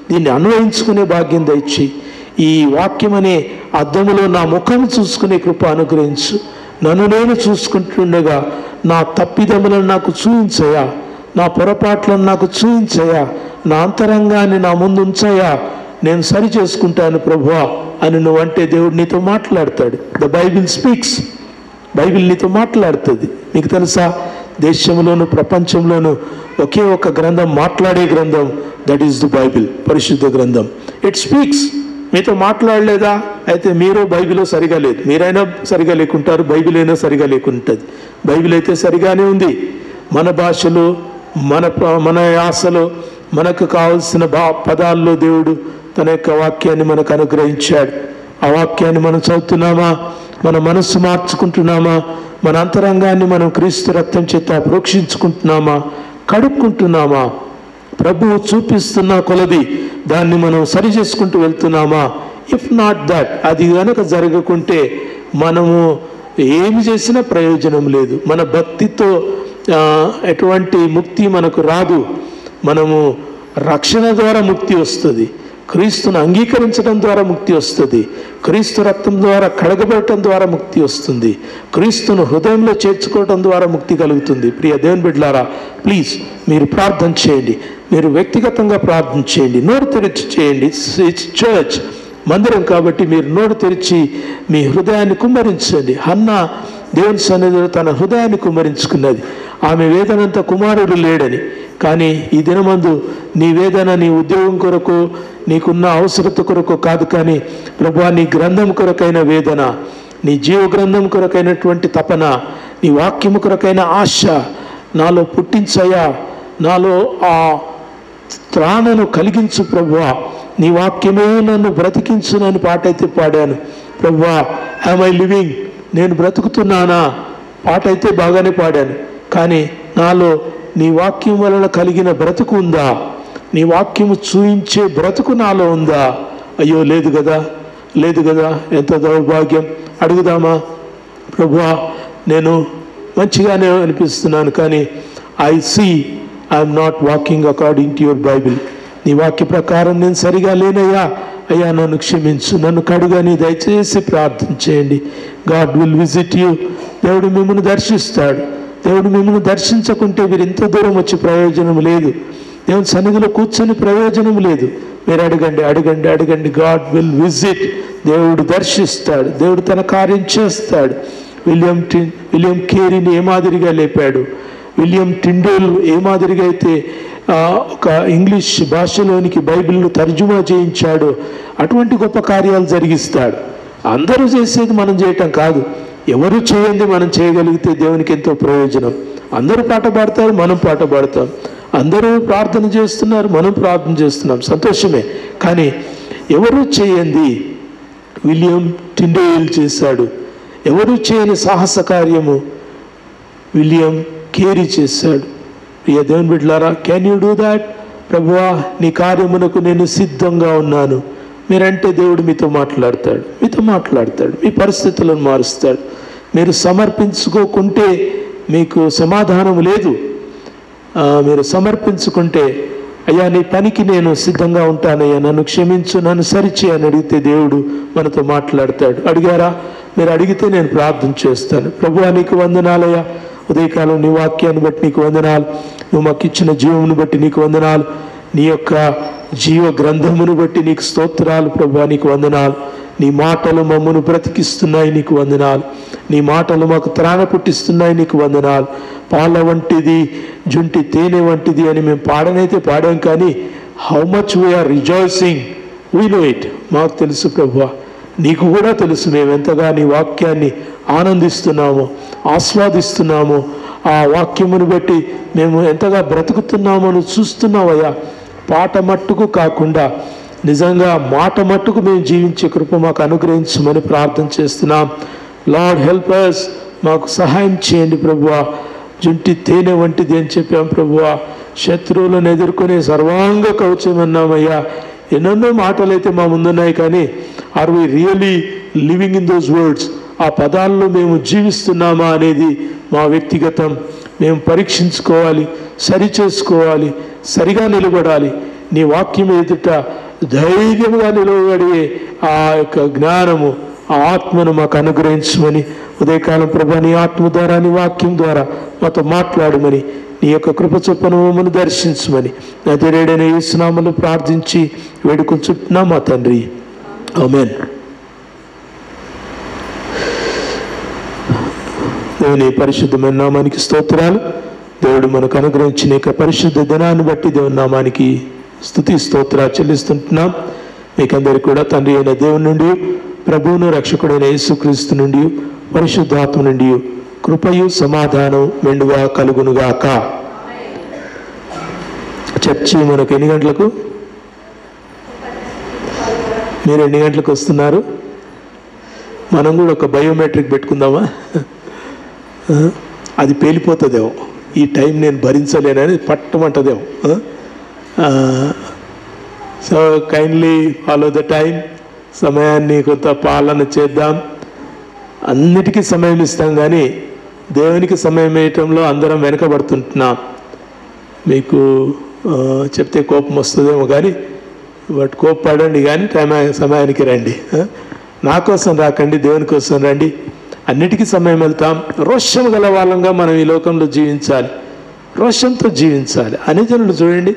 దీన్ని అన్వయించుకునే భాగ్యం దయచేయి. ఈ వాక్యం అనే అద్దములో నా ముఖం చూసుకునే కృప అనుగ్రహించు. నన్ను నేను చూసుకుంటుండగా నా తప్పిదములను నాకు చూయించయా, నా పొరపాట్లను నాకు చూయించయా, నా అంతరంగాన్ని నా ముందు ఉంచయా, నేను సరి చేసుకుంటాను ప్రభువా అని నువ్వు అంటే దేవుడు నీతో మాట్లాడతాడు. The Bible speaks. బైబిల్ నీతో మాట్లాడుతుంది. మీకు తెలుసా, దేశంలోను ప్రపంచంలోను ఒకే ఒక గ్రంథం మాట్లాడే గ్రంథం, దట్ ఈస్ ది బైబిల్, పరిశుద్ధ గ్రంథం. It speaks. మీతో మాట్లాడలేదా? అయితే మీరు బైబిల్లో సరిగా లేదు. మీరైనా సరిగా లేకుంటారు, బైబిల్ అయినా సరిగా లేకుంటుంది. బైబిల్ అయితే సరిగానే ఉంది. మన భాషలో, మన యాసలో, మనకు కావలసిన పదాల్లో దేవుడు తన యొక్క వాక్యాన్ని మనకు అనుగ్రహించాడు. ఆ వాక్యాన్ని మనం చదువుతున్నామా? మన మనస్సు మార్చుకుంటున్నామా? మన అంతరంగాన్ని మనం క్రీస్తు రక్తం చేత ప్రోక్షించుకుంటున్నామా? కడుక్కుంటున్నామా? ప్రభువు చూపిస్తున్న కొలది దాన్ని మనం సరి చేసుకుంటూ వెళ్తున్నామా? ఇఫ్ నాట్ దట్, అది కనుక జరగకుంటే మనము ఏమి చేసినా ప్రయోజనం లేదు. మన భక్తితో ఎటువంటి ముక్తి మనకు రాదు. మనము రక్షణ ద్వారా ముక్తి వస్తుంది, క్రీస్తును అంగీకరించడం ద్వారా ముక్తి వస్తుంది, క్రీస్తు రక్తం ద్వారా కడగబడటం ద్వారా ముక్తి వస్తుంది, క్రీస్తును హృదయంలో చేర్చుకోవటం ద్వారా ముక్తి కలుగుతుంది. ప్రియ దేవుని బిడ్డలారా, ప్లీజ్ మీరు ప్రార్థన చేయండి. మీరు వ్యక్తిగతంగా ప్రార్థన చేయండి. నోరు తెరిచి చేయండి. ఇట్స్ చర్చ్, మందిరం కాబట్టి మీరు నోరు తెరిచి మీ హృదయాన్ని కుమ్మరించండి. హన్నా దేవుని సన్నిధిలో తన హృదయాన్ని కుమ్మరించుకున్నది. ఆమె వేదనంతా కుమారుడు లేడని. కానీ ఈ దినమందు నీ వేదన నీ ఉద్యోగం కొరకు, నీకున్న అవసరత కొరకు కాదు, కానీ ప్రభువా నీ గ్రంథం కొరకైన వేదన, నీ జీవ గ్రంథం కొరకైనటువంటి తపన, నీ వాక్యము కొరకైన ఆశ నాలో పుట్టించయ్యా. నాలో ఆ త్రాణను కలిగించు ప్రభువా. నీ వాక్యమే నన్ను బ్రతికించునని పాట అయితే పాడాను. ప్రభువా, యామ్ ఐ లివింగ్? నేను బ్రతుకుతున్నానా? పాట అయితే బాగానే పాడాను, కానీ నాలో నీ వాక్యం వలన కలిగిన బ్రతుకు ఉందా? నీ వాక్యము చూయించే బ్రతుకు నాలో ఉందా? అయ్యో లేదు కదా, లేదు కదా. ఎంత దౌర్భాగ్యం. అడుగుదామా? ప్రభువా, నేను మంచిగానే అనిపిస్తున్నాను, కానీ I see I'm not walking according to your Bible. నీ వాక్య ప్రకారం నేను సరిగా లేనయ్యా. అయ్యా నన్ను క్షమించు, నన్ను కడుగని దయచేసి ప్రార్థన చేయండి. God will visit you. దేవుడు మిమ్మల్ని దర్శిస్తాడు. దేవుడు మిమ్మల్ని దర్శించకుంటే మీరు ఇంత దూరం వచ్చి ప్రయోజనం లేదు. దేవుని సన్నిధిలో కూర్చొని ప్రయోజనం లేదు. మీరు అడగండి, అడగండి, అడగండి. God will visit. దేవుడు దర్శిస్తాడు. దేవుడు తన కార్యం చేస్తాడు. విలియం కేరీని ఏ మాదిరిగా లేపాడు, విలియం టిండేల్ ఏ మాదిరిగా అయితే ఒక ఇంగ్లీష్ భాషలోనికి బైబిల్ను తర్జుమా చేయించాడు, అటువంటి గొప్ప కార్యాలు జరిగిస్తాడు. అందరూ చేసేది మనం చేయటం కాదు, ఎవరు చేయండి మనం చేయగలిగితే దేవునికి ఎంతో ప్రయోజనం. అందరూ పాట పాడతారు, మనం పాట పాడతాం. అందరూ ప్రార్థన చేస్తున్నారు, మనం ప్రార్థన చేస్తున్నాం, సంతోషమే. కానీ ఎవరు చేయండి విలియం టిండేల్ చేశాడు. ఎవరు చేయని సాహస కార్యము విలియం కేరీ చేశాడు. ప్రియ దేవుని బిడ్డలారా, క్యాన్ యూ డూ దాట్? ప్రభువా, నీ కార్యమునకు నేను సిద్ధంగా ఉన్నాను మీరంటే దేవుడు మీతో మాట్లాడతాడు, మీతో మాట్లాడతాడు, మీ పరిస్థితులను మారుస్తాడు. మీరు సమర్పించుకోకుంటే మీకు సమాధానం లేదు. మీరు సమర్పించుకుంటే, అయ్యా నీ పనికి నేను సిద్ధంగా ఉంటానయ్యా, నన్ను క్షమించు, నన్ను సరిచే అని అడిగితే దేవుడు మనతో మాట్లాడతాడు. అడిగారా? మీరు అడిగితే నేను ప్రార్థన చేస్తాను. ప్రభువా నీకు వందనాలయ్యా, ఉదయకాలం నీ వాక్యాన్ని బట్టి నీకు వందనాలు, నువ్వు మాకు ఇచ్చిన జీవమును బట్టి నీకు వందనాలు, నీ యొక్క జీవ గ్రంథమును బట్టి నీకు స్తోత్రాలు. ప్రభువా నీకు వందనాలు. నీ మాటలు మమ్మను బ్రతికిస్తున్నాయి, నీకు వందనాలు. నీ మాటలు మాకు త్రాణ పుట్టిస్తున్నాయి, నీకు వందనాలు. పాల వంటిది, జుంటి తేనె వంటిది అని మేము పాడనైతే పాడాం, కానీ how much we're rejoicing, we know it. మాకు తెలుసు ప్రభువా, నీకు కూడా తెలుసు మేము ఎంతగా నీ వాక్యాన్ని ఆనందిస్తున్నామో, ఆస్వాదిస్తున్నామో. ఆ వాక్యమును బట్టి మేము ఎంతగా బ్రతుకుతున్నామో నువ్వు చూస్తున్నావయ్యా. పాట మట్టుకు కాకుండా నిజంగా మాట మట్టుకు మేము జీవించే కృప మాకు అనుగ్రహించమని ప్రార్థన చేస్తున్నాం. లార్డ్ హెల్ప్ us, మాకు సహాయం చేయండి ప్రభువా. జుంటి తేనె వంటిది అని చెప్పాం ప్రభువా. శత్రువులను ఎదుర్కొనే సర్వాంగ కవచం అన్నామయ్యా. ఎన్నెన్నో మాటలు అయితే మా ముందున్నాయి, కానీ are we really living in those words? ఆ పదాల్లో మేము జీవిస్తున్నామా అనేది మా వ్యక్తిగతం. మేము పరీక్షించుకోవాలి, సరి చేసుకోవాలి, సరిగా నిలబడాలి. నీ వాక్యం ఎదుట ధైర్యంగా నిలవగలిగే ఆ యొక్క జ్ఞానము, ఆ ఆత్మను మాకు అనుగ్రహించమని ఉదయకాలం ప్రభా నీ ఆత్మ ద్వారా, నీ వాక్యం ద్వారా మాతో మాట్లాడమని, నీ యొక్క కృప చొప్పున మమ్మల్ని దర్శించమని నజరేయుడైన యేసు నామములో ప్రార్థించి వేడుకొంచున్నాం మా తండ్రి, ఆమేన్. దేవుని పరిశుద్ధమైన నామానికి స్తోత్రాలు. దేవుడు మనకు అనుగ్రహించిన యొక్క పరిశుద్ధ దినాన్ని బట్టి దేవుని నామానికి స్తుతి స్తోత్రాలు చెల్లిస్తుంటున్నాం. మీకందరికీ కూడా తండ్రి అయిన దేవుని నుండి, ప్రభువును రక్షకుడైన యేసుక్రీస్తు నుండి, పరిశుద్ధాత్మ నుండి కృపయు సమాధానం మెండుగా కలుగునుగాక. చర్చి మనకు ఎన్ని గంటలకు? మీరు ఎన్ని గంటలకు వస్తున్నారు? మనం కూడా ఒక బయోమెట్రిక్ పెట్టుకుందామా? అది పేలిపోతుందేమో, ఈ టైం నేను భరించలేనని పట్టమంటదేమో. So kindly follow the time. సమయాన్ని కొంత పాలన చేద్దాం. అన్నిటికీ సమయం ఇస్తాం, కానీ దేవునికి సమయం వేయటంలో అందరం వెనకబడుతుంటున్నాం. మీకు చెప్తే కోపం వస్తుందేమో, కానీ బట్ కోపపడండి, కానీ సమయానికి రండి. నా కోసం రాకండి, దేవుని కోసం రండి. అన్నిటికీ సమయం వెళ్తాం. రోషం గల వాళ్ళంగా మనం ఈ లోకంలో జీవించాలి, రోషంతో జీవించాలి. అన్యజనులు చూడండి,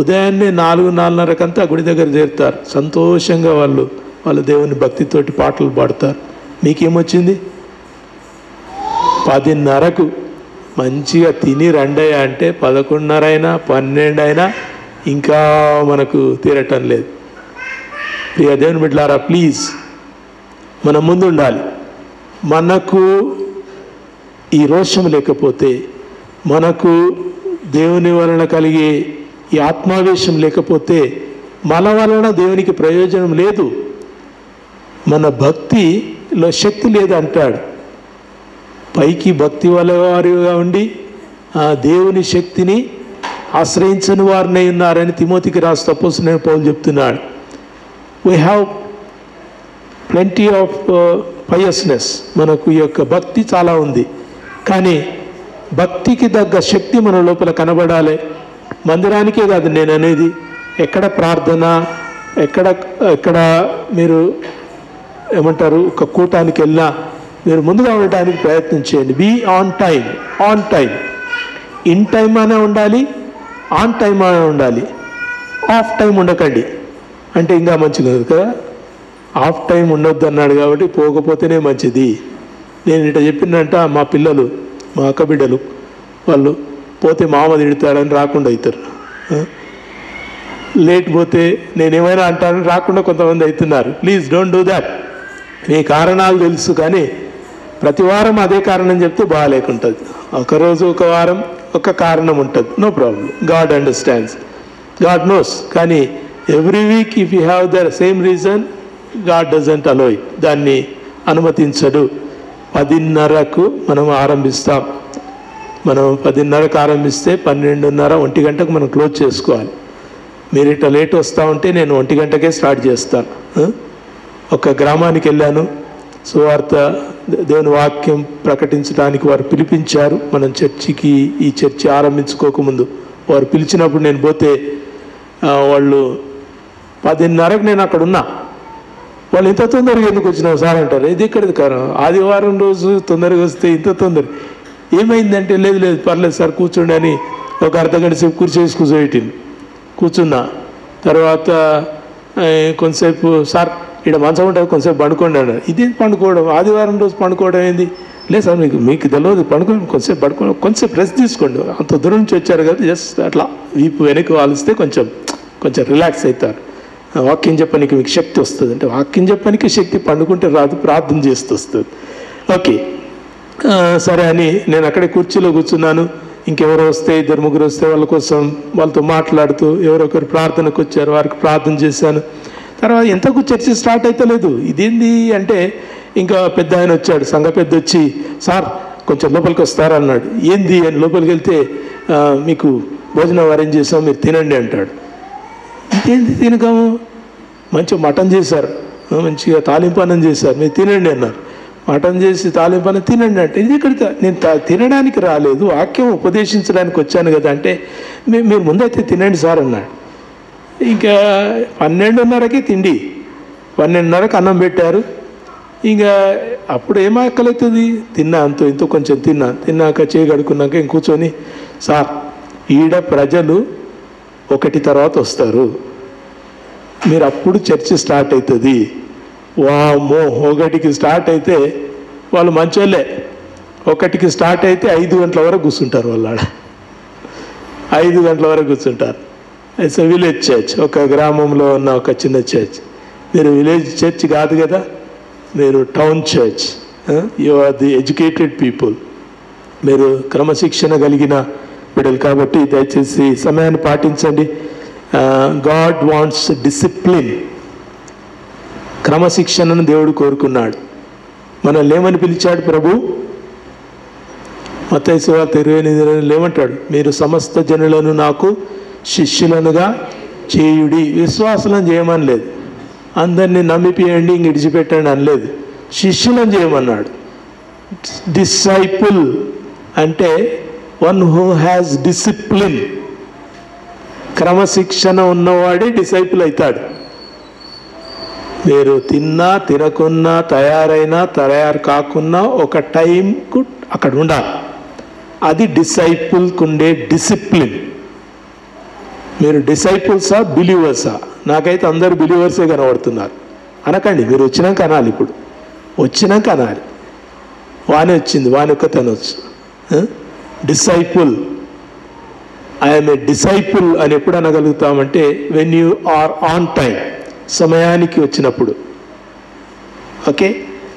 ఉదయాన్నే 4-4:30కంతా గుడి దగ్గర చేరుతారు. సంతోషంగా వాళ్ళు దేవుని భక్తితోటి పాటలు పాడతారు. మీకేమొచ్చింది? 10:30కు మంచిగా తిని రండయ్యా అంటే 11:30 అయినా 12 అయినా ఇంకా మనకు తీరటం లేదు. ప్రియ దేవుని బిడ్డలారా, ప్లీజ్ మనం ముందు ఉండాలి. మనకు ఈ రోషం లేకపోతే, మనకు దేవుని వలన కలిగే ఈ ఆత్మావేశం లేకపోతే మన వలన దేవునికి ప్రయోజనం లేదు. మన భక్తిలో శక్తి లేదు అంటాడు. పైకి భక్తి వారిగా ఉండి ఆ దేవుని శక్తిని ఆశ్రయించని వారినై ఉన్నారని తిమోతికి రాస్తూ అపోస్తలుడైన పౌలు చెప్తున్నాడు. We have plenty of పయస్నెస్. మనకు ఈ యొక్క భక్తి చాలా ఉంది, కానీ భక్తికి తగ్గ శక్తి మన లోపల కనబడాలి. మందిరానికే కాదు నేను అనేది, ఎక్కడ ప్రార్థన, ఎక్కడ మీరు ఏమంటారు, ఒక కూటానికి వెళ్ళినా మీరు ముందుగా ఉండటానికి ప్రయత్నం చేయండి. Be on time. In time అనే ఉండాలి, ఆన్ టైం అనే ఉండాలి. ఆఫ్ టైం ఉండకండి అంటే ఇంకా మంచిది కదా. ఆఫ్ టైం ఉండొద్దు అన్నాడు కాబట్టి పోకపోతేనే మంచిది. నేను ఇట్లా చెప్పినంట, మా పిల్లలు, మా అక్క బిడ్డలు, వాళ్ళు పోతే మామ తిడతాడని రాకుండా అవుతారు. లేట్ పోతే నేనేమైనా అంటానని రాకుండా కొంతమంది అవుతున్నారు. Please don't do that. మీ కారణాలు తెలుసు, కానీ ప్రతి వారం అదే కారణం చెప్తే బాగాలేకుంటుంది. ఒకరోజు ఒక వారం ఒక కారణం ఉంటుంది, no problem. God understands, God knows. కానీ every week if you have the same reason, God doesn't allow it. దాన్ని అనుమతించడు. 10:30కు మనం ఆరంభిస్తాం. మనం 10:30కు ఆరంభిస్తే 12:30, 1 గంటకు మనం క్లోజ్ చేసుకోవాలి. మీరు ఇట్లా లేట్ వస్తూ ఉంటే నేను 1 గంటకే స్టార్ట్ చేస్తాను. ఒక గ్రామానికి వెళ్ళాను, సువార్త దేవుని వాక్యం ప్రకటించడానికి వారు పిలిపించారు. మనం ఈ చర్చి ఆరంభించుకోకముందు వారు పిలిచినప్పుడు నేను పోతే వాళ్ళు 10:30కు నేను అక్కడ ఉన్నా. వాళ్ళు ఇంత తొందరగా ఎందుకు వచ్చినావు సార్ అంటారు. ఇది ఇక్కడిది కారణం, ఆదివారం రోజు తొందరగా వస్తే ఇంత తొందర ఏమైందంటే, లేదు పర్లేదు సార్ కూర్చోండి అని ఒక అర్ధగంట సేపు కూర్చేసి కూర్చున్నా. తర్వాత కొంతసేపు సార్ ఇక్కడ మంచం ఉంటుంది కొంతసేపు పండుకోండి అన్నారు. ఇది పండుకోవడం, ఆదివారం రోజు పండుకోవడం ఏంది? లేదు సార్ మీకు తెలియదు, పండుకోండి, కొంతసేపు పడుకోండి, కొంతసేపు రెస్ట్ తీసుకోండి. అంత దూరం నుంచి వచ్చారు కదా, జస్ట్ అట్లా వీపు వెనక్కి వాలిస్తే కొంచెం రిలాక్స్ అవుతారు. వాక్యం చెప్పడానికి మీకు శక్తి వస్తుంది. అంటే వాక్యం చెప్పడానికి శక్తి పండుకుంటే రాదు, ప్రార్థన చేస్తూ వస్తుంది. ఓకే సరే అని నేను అక్కడే కుర్చీలో కూర్చున్నాను. ఇంకెవరో వస్తే 2-3 వస్తే వాళ్ళ కోసం వాళ్ళతో మాట్లాడుతూ ఎవరొకరు ప్రార్థనకు వచ్చారు, వారికి ప్రార్థన చేశాను. తర్వాత ఎంతకు చర్చ స్టార్ట్ అయితే లేదు. ఇదేంది అంటే ఇంకా పెద్ద ఆయన వచ్చాడు, సంఘ పెద్ద వచ్చి, సార్ కొంచెం లోపలికి వస్తారన్నాడు. ఏంది అని లోపలికి వెళ్తే, మీకు భోజనం అరేంజ్ చేసాం, మీరు తినండి అంటాడు. ఇదేంది తినగాము? మంచిగా మటన్ చేశారు, మంచిగా తాలింపన్నం చేశారు, మీరు తినండి అన్నారు. మటన్ చేసి తాలింపన్నం తినండి అంటే, ఇది ఇక్కడ నేను తినడానికి రాలేదు, వాక్యం ఉపదేశించడానికి వచ్చాను కదా అంటే, మీరు ముందైతే తినండి సార్ అన్నాడు. ఇంకా 12:30కి తిండి, 12:30కి అన్నం పెట్టారు. ఇంకా అప్పుడు ఏం ఆకలవుతుంది, తిన్నా అంతో ఇంతో కొంచెం తిన్నాక చేయగడుకున్నాక ఇంక కూర్చొని, సార్ ఈడ ప్రజలు 1 తర్వాత వస్తారు, మీరు అప్పుడు చర్చ స్టార్ట్ అవుతుంది. వామ్మో 1కి స్టార్ట్ అయితే వాళ్ళు మంచోళ్ళే, 1కి స్టార్ట్ అయితే 5 గంటల వరకు కూర్చుంటారు. వాళ్ళు ఆడ 5 గంటల వరకు కూర్చుంటారు. ఇట్స్ విలేజ్ చర్చ్, ఒక గ్రామంలో ఉన్న ఒక చిన్న చర్చ్. మీరు విలేజ్ చర్చ్ కాదు కదా, మీరు town church. You are the educated people, మీరు క్రమశిక్షణ కలిగిన బిడ్డలు కాబట్టి దయచేసి సమయాన్ని పాటించండి. గాడ్ వాంట్స్ డిసిప్లిన్, క్రమశిక్షణను దేవుడు కోరుకున్నాడు. మనల్ని ఏమని పిలిచాడు ప్రభు? మత్తయి సువార్త 28 ఏమంటాడు? మీరు సమస్త జనులను నాకు శిష్యులనుగా చేయుడి. విశ్వాసులను చేయమని లేదు, అందరినీ నమ్మిపియండి ఇంక ఇడిచిపెట్టండి అనలేదు, శిష్యులను చేయమన్నాడు. డిసైపుల్ అంటే వన్ హూ హ్యాస్ డిసిప్లిన్. క్రమశిక్షణ ఉన్నవాడే డిసైపుల్ అవుతాడు. మీరు తిన్నా తినకున్నా, తయారైనా తయారు కాకున్నా ఒక టైంకు అక్కడ ఉండాలి. అది డిసైపుల్కు ఉండే డిసిప్లిన్. మీరు డిసైపుల్సా బిలీవర్సా? నాకైతే అందరు బిలీవర్సే కనబడుతున్నారు. అనకండి, మీరు వచ్చినాక అనాలి. ఇప్పుడు వచ్చినాక అనాలి. వాని వచ్చింది, వాని ఒక్క తనొచ్చు. డిసైపుల్, ఐఎమ్ ఏ డిసైపుల్ అని ఎప్పుడు అనగలుగుతామంటే when you are on time, సమయానికి వచ్చినప్పుడు. ఓకే,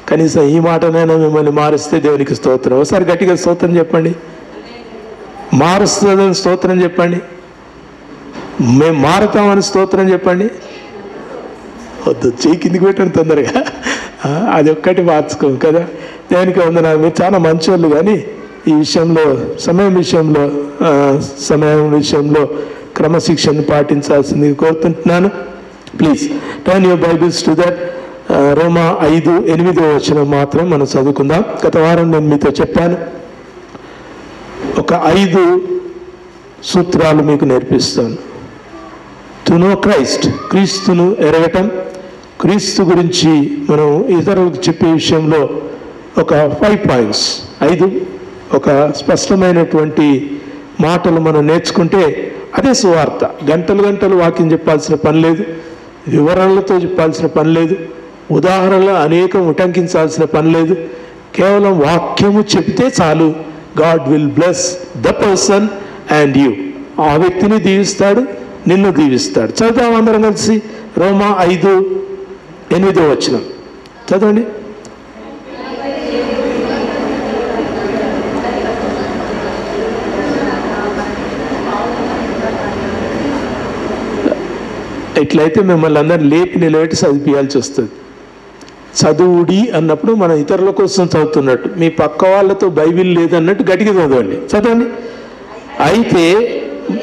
కనీసం ఈ మాటనైనా మిమ్మల్ని మారుస్తే దేవునికి స్తోత్రం. ఒకసారి గట్టిగా స్తోత్రం చెప్పండి. మారుస్తుందని స్తోత్రం చెప్పండి. మేము మారుతామని స్తోత్రం చెప్పండి. వద్దు, చేయి కిందికి పెట్టండి తొందరగా. అది ఒక్కటి మార్చుకోం కదా. దేవునికి వందనాలు. మీరు చాలా మంచోళ్ళు, కానీ ఈ విషయంలో సమయం విషయంలో క్రమశిక్షణ పాటించాల్సింది కోరుతుంటున్నాను. Please turn your Bibles to that. రోమా 5:8 మాత్రం మనం చదువుకుందాం. గత వారం నేను మీతో చెప్పాను, ఒక 5 సూత్రాలు మీకు నేర్పిస్తాను. టు నో క్రైస్ట్, క్రీస్తును ఎరగటం. క్రీస్తు గురించి మనం ఇతరులకు చెప్పే విషయంలో ఒక 5 పాయింట్స్, 5 ఒక స్పష్టమైనటువంటి మాటలు మనం నేర్చుకుంటే అదే సువార్త. గంటలు వాక్యం చెప్పాల్సిన పని లేదు, వివరణలతో చెప్పాల్సిన పని లేదు, ఉదాహరణలు అనేకం ఉటంకించాల్సిన పని లేదు. కేవలం వాక్యము చెప్తే చాలు. God will bless the person and you. ఆ వ్యక్తిని దీవిస్తాడు, నిన్ను దీవిస్తాడు. చదువుదాం అందరం కలిసి. రోమా 5:8 చదవండి. ఇట్లయితే మిమ్మల్ని అందరూ లేపి నిలబెట్టి చదివించాల్సి వస్తుంది. చదువుడి అన్నప్పుడు మనం ఇతరుల కోసం చదువుతున్నట్టు, మీ పక్క వాళ్ళతో బైబిల్ లేదన్నట్టు గట్టిగా చదవండి. అయితే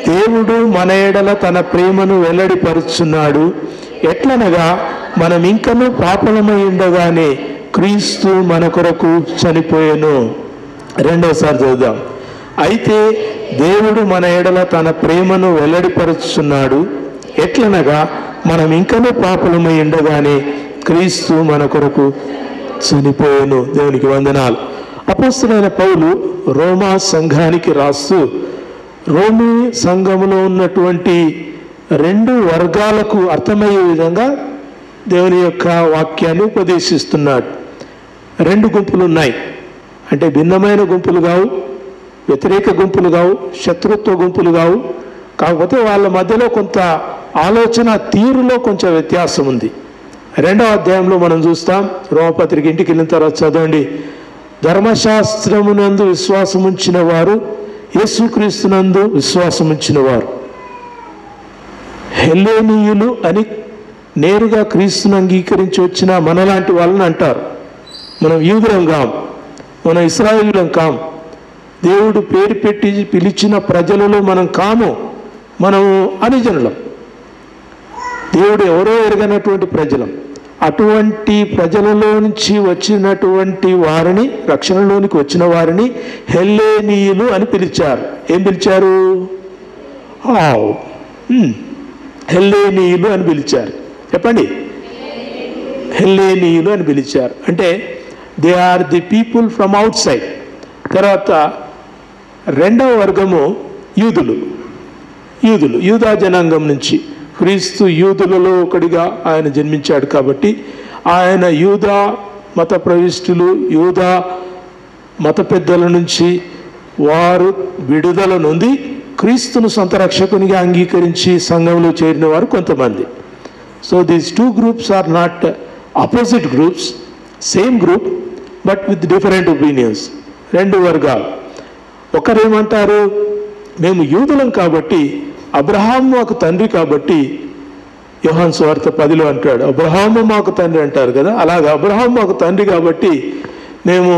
దేవుడు మన ఎడల తన ప్రేమను వెల్లడిపరుచున్నాడు. ఎట్లనగా మనం ఇంకనూ పాపలమై ఉండగానే క్రీస్తు మన కొరకు చనిపోయెను. రెండోసారి చదువుదాం. అయితే దేవుడు మన ఎడల తన ప్రేమను వెల్లడిపరుచున్నాడు. ఎట్లనగా మనం ఇంకనూ పాపలమై ఉండగానే క్రీస్తు మన కొరకు చనిపోయెను. దేవునికి వందనాలు. అపోస్తలుడైన పౌలు రోమా సంఘానికి రాస్తూ రోమీ సంఘములో ఉన్నటువంటి 2 వర్గాలకు అర్థమయ్యే విధంగా దేవుని యొక్క వాక్యాన్ని ఉపదేశిస్తున్నాడు. 2 గుంపులు ఉన్నాయి. అంటే భిన్నమైన గుంపులు కావు, వ్యతిరేక గుంపులు కావు, శత్రుత్వ గుంపులు కావు. కాకపోతే వాళ్ళ మధ్యలో కొంత ఆలోచన తీరులో కొంచెం వ్యత్యాసం ఉంది. 2వ అధ్యాయంలో మనం చూస్తాం. రోమపత్రిక ఇంటికి వెళ్ళిన తర్వాత చదవండి. ధర్మశాస్త్రమునందు విశ్వాసముంచిన వారు, యేసుక్రీస్తునందు విశ్వాసముంచిన వారు, హెల్లేనీయులు అని నేరుగా క్రీస్తును అంగీకరించి వచ్చిన మనలాంటి వాళ్ళని అంటారు. మనం యూదులం కాం, మనం ఇశ్రాయేలులం కాం. దేవుడు పేరు పెట్టి పిలిచిన ప్రజలలో మనం కాము, మనము అనిజనులం. దేవుడు ఎవరో ఎరగనటువంటి ప్రజలం. అటువంటి ప్రజలలో నుంచి వచ్చినటువంటి వారిని, రక్షణలోనికి వచ్చిన వారిని హెల్లేనీయులు అని పిలిచారు. ఏం పిలిచారు? హెల్లేనీయులు అని పిలిచారు. చెప్పండి, హెల్లేనీయులు అని పిలిచారు. అంటే they are the people from outside. తర్వాత రెండవ వర్గము యూదులు. యూదా జనాంగం నుంచి. క్రీస్తు యూదులలో ఒకడిగా ఆయన జన్మించాడు కాబట్టి ఆయన యూదా మత ప్రవిష్టులు, యూదా మత పెద్దల నుంచి వారు విడుదల నొంది క్రీస్తును సొంత రక్షకునిగా అంగీకరించి సంఘంలో చేరిన వారు కొంతమంది. So these two groups are not opposite groups, same group but with different opinions. రెండు వర్గాలు. ఒకరేమంటారు, మేము యూదులం కాబట్టి, అబ్రహాము మాకు తండ్రి కాబట్టి, యోహాను సువార్త 10లో అంటాడు, అబ్రహాము మాకు తండ్రి అంటారు కదా, అలాగా అబ్రహాము మాకు తండ్రి కాబట్టి మేము